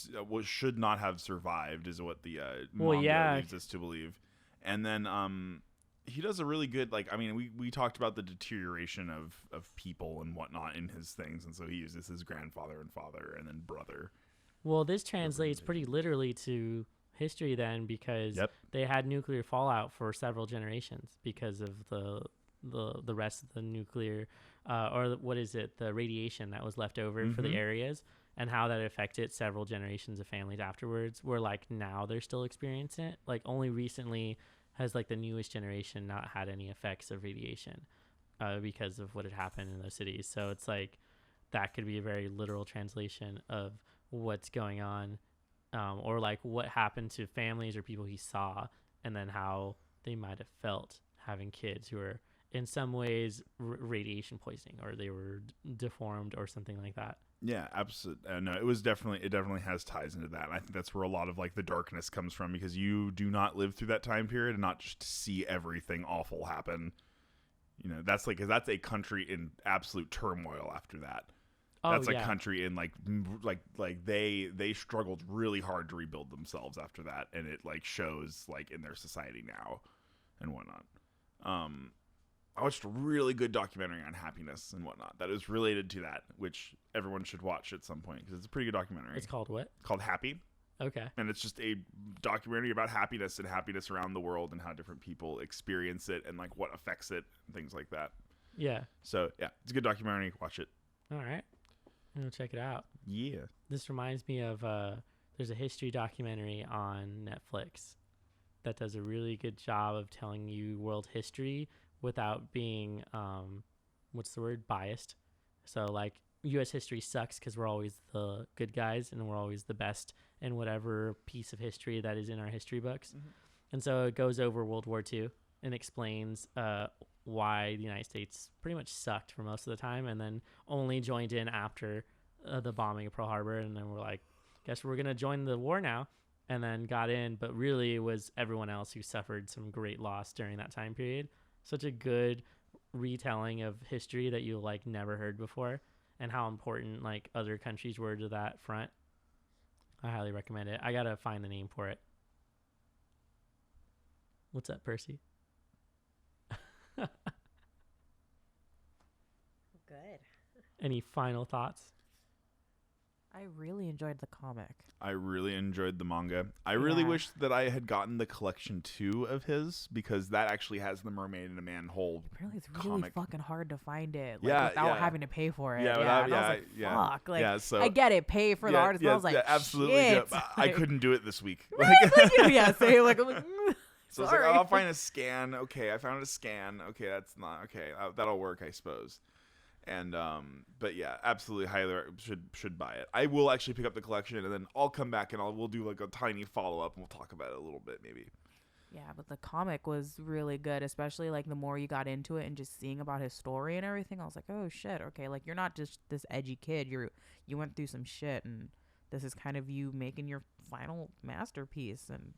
should not have survived, is what the manga leads us to believe. And then he does a really good, like, I mean, we talked about the deterioration of people and whatnot in his things, and so he uses his grandfather and father and then brother. Well, this translates pretty literally to history then, because they had nuclear fallout for several generations because of the rest of the nuclear or what is it, the radiation that was left over for the areas, and how that affected several generations of families afterwards, where like now they're still experiencing it. Like only recently has like the newest generation not had any effects of radiation because of what had happened in those cities. So it's like that could be a very literal translation of what's going on, or like what happened to families or people he saw, and then how they might have felt having kids who were in some ways radiation poisoning, or they were deformed or something like that. Yeah, absolutely. No, it definitely has ties into that. And I think that's where a lot of like the darkness comes from, because you do not live through that time period and not just see everything awful happen. You know, that's a country in absolute turmoil after that. That's a country in like they struggled really hard to rebuild themselves after that, and it like shows like in their society now and whatnot. I watched a really good documentary on happiness and whatnot that is related to that, which everyone should watch at some point because it's a pretty good documentary. It's called what? Called Happy. Okay. And it's just a documentary about happiness and happiness around the world and how different people experience it and like what affects it and things like that. Yeah. So yeah, it's a good documentary. Watch it. All right. I'm gonna check it out. Yeah. This reminds me of there's a history documentary on Netflix that does a really good job of telling you world history without being biased. So like U.S. history sucks because we're always the good guys and we're always the best in whatever piece of history that is in our history books. Mm-hmm. And so it goes over World War II and explains why the United States pretty much sucked for most of the time, and then only joined in after the bombing of Pearl Harbor. And then we're like, guess we're gonna join the war now, and then got in. But really, it was everyone else who suffered some great loss during that time period. Such a good retelling of history that you like never heard before, and how important like other countries were to that front. I highly recommend it. I gotta find the name for it. What's up, Percy? Good. Any final thoughts? I really enjoyed the comic. I really enjoyed the manga. I really wish that I had gotten the collection 2 of his, because that actually has the Mermaid and a Manhole. Apparently, it's really fucking hard to find it. Like, without having to pay for it. Yeah, I was like, fuck. Like, so I get it, pay for the artist. But I was like, absolutely. shit. Yeah, I couldn't do it this week. Same. Like, I'm like, so it's like, oh, I'll find a scan. Okay, I found a scan. Okay, that's not okay. That'll work, I suppose. And but yeah, absolutely highly should buy it. I will actually pick up the collection, and then I'll come back and we'll do like a tiny follow up, and we'll talk about it a little bit maybe. Yeah, but the comic was really good, especially like the more you got into it and just seeing about his story and everything. I was like, oh shit, okay, like you're not just this edgy kid. You went through some shit, and this is kind of you making your final masterpiece and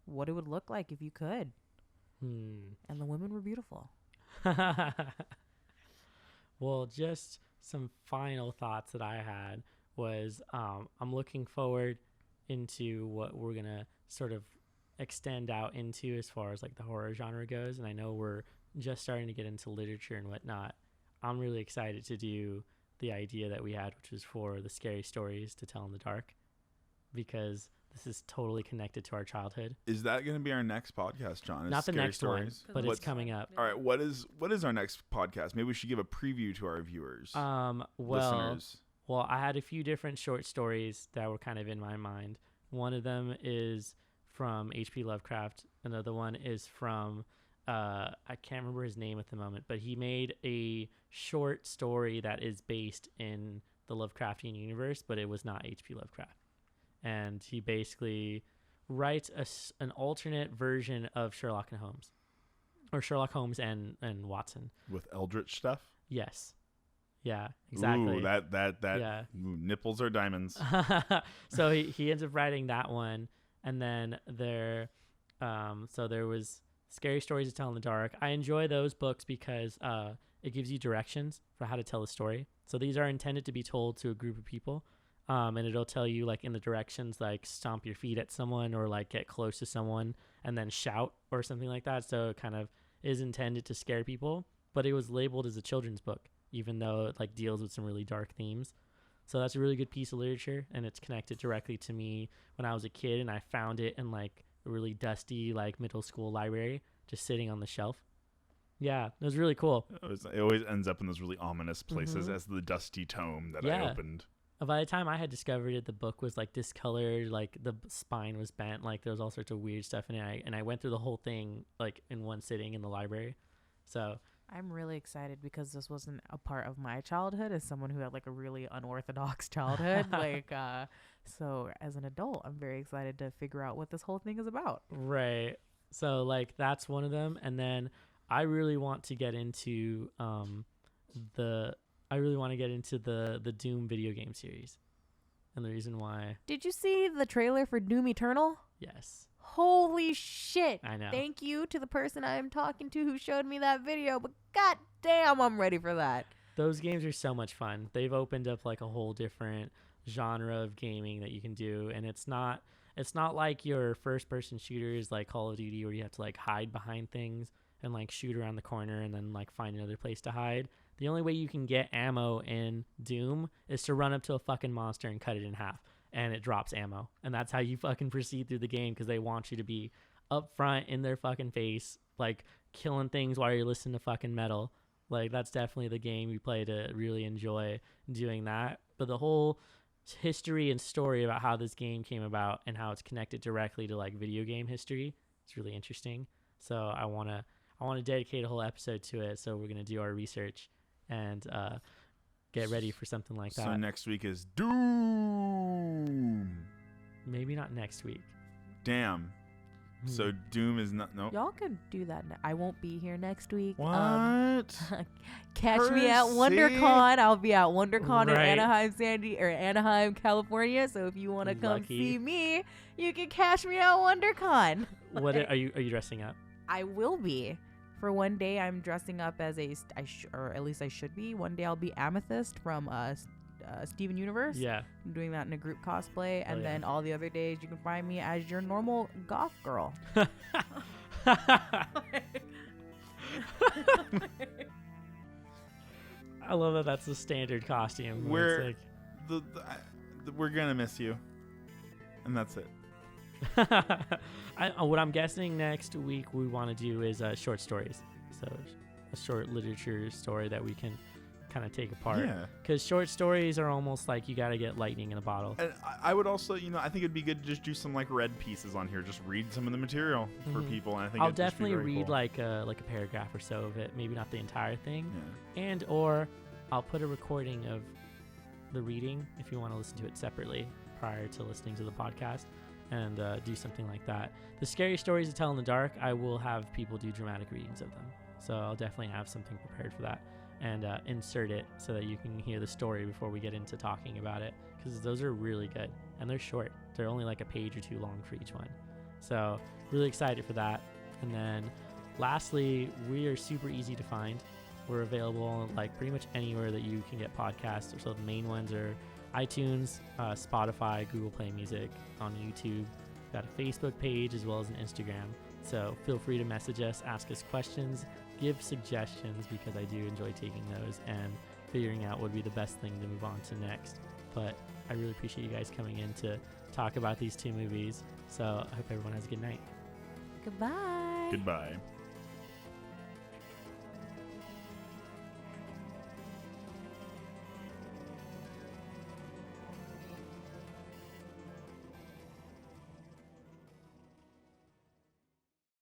what it would look like if you could. And the women were beautiful. Well, just some final thoughts that I had was I'm looking forward into what we're going to sort of extend out into as far as like the horror genre goes. And I know we're just starting to get into literature and whatnot. I'm really excited to do the idea that we had, which was for the scary stories to tell in the dark, because this is totally connected to our childhood. Is that going to be our next podcast, John? Not the next stories? one, but it's coming up. All right, what is our next podcast? Maybe we should give a preview to our viewers, listeners. Well, I had a few different short stories that were kind of in my mind. One of them is from H.P. Lovecraft. Another one is from I can't remember his name at the moment, but he made a short story that is based in the Lovecraftian universe, but it was not H.P. Lovecraft. And he basically writes an alternate version of Sherlock and Holmes, or Sherlock Holmes and Watson With Eldritch stuff? Yes. Yeah, exactly. Ooh, that Yeah. Ooh, nipples are diamonds. So he ends up writing that one, and then there was Scary Stories to Tell in the Dark. I enjoy those books because it gives you directions for how to tell the story. So these are intended to be told to a group of people. And it'll tell you like in the directions, like stomp your feet at someone or like get close to someone and then shout or something like that. So it kind of is intended to scare people, but it was labeled as a children's book, even though it like deals with some really dark themes. So that's a really good piece of literature, and it's connected directly to me when I was a kid, and I found it in like a really dusty like middle school library, just sitting on the shelf. Yeah, it was really cool. It always ends up in those really ominous places as the dusty tome that I opened. By the time I had discovered it, the book was like discolored, like the spine was bent, like there was all sorts of weird stuff in it. And I went through the whole thing like in one sitting in the library. So I'm really excited because this wasn't a part of my childhood as someone who had like a really unorthodox childhood. So as an adult, I'm very excited to figure out what this whole thing is about. Right. So like that's one of them. And then I really want to get into the Doom video game series. And the reason why. Did you see the trailer for Doom Eternal? Yes. Holy shit. I know. Thank you to the person I'm talking to who showed me that video, but god damn, I'm ready for that. Those games are so much fun. They've opened up like a whole different genre of gaming that you can do, and it's not like your first person shooters like Call of Duty where you have to like hide behind things and like shoot around the corner and then like find another place to hide. The only way you can get ammo in Doom is to run up to a fucking monster and cut it in half, and it drops ammo. And that's how you fucking proceed through the game, because they want you to be up front in their fucking face, like killing things while you're listening to fucking metal. Like that's definitely the game you play to really enjoy doing that. But the whole history and story about how this game came about and how it's connected directly to like video game history, it's really interesting. So I want to dedicate a whole episode to it. So we're going to do our research and get ready for something like that. So next week is Doom. Maybe not next week. Damn. So Doom is not. Nope. Y'all can do that. I won't be here next week. What? Catch me at WonderCon. I'll be at WonderCon in Anaheim, California. So if you want to come see me, you can catch me at WonderCon. What are you dressing up? I will be. For one day, I'm dressing up as or at least I should be. One day I'll be Amethyst from Steven Universe. Yeah. I'm doing that in a group cosplay. And then all the other days, you can find me as your normal goth girl. I love that that's the standard costume. We're going to miss you. And that's it. What I'm guessing next week we want to do is short stories. So a short literature story that we can kind of take apart. Yeah. Because short stories are almost like you got to get lightning in a bottle. And I would also, I think it'd be good to just do some like read pieces on here. Just read some of the material for people. And I think I'll definitely read cool. like a paragraph or so of it. Maybe not the entire thing. Yeah. Or I'll put a recording of the reading if you want to listen to it separately prior to listening to the podcast. And do something like that. The scary stories to tell in the dark, I will have people do dramatic readings of them. So I'll definitely have something prepared for that and insert it so that you can hear the story before we get into talking about it, because those are really good and they're short. They're only like a page or two long for each one. So really excited for that. And then lastly, we are super easy to find. We're available like pretty much anywhere that you can get podcasts. So the main ones are iTunes, Spotify, Google Play Music, on YouTube. We've got a Facebook page as well as an Instagram. So feel free to message us, ask us questions, give suggestions, because I do enjoy taking those and figuring out what would be the best thing to move on to next. But I really appreciate you guys coming in to talk about these two movies. So I hope everyone has a good night. Goodbye. Goodbye.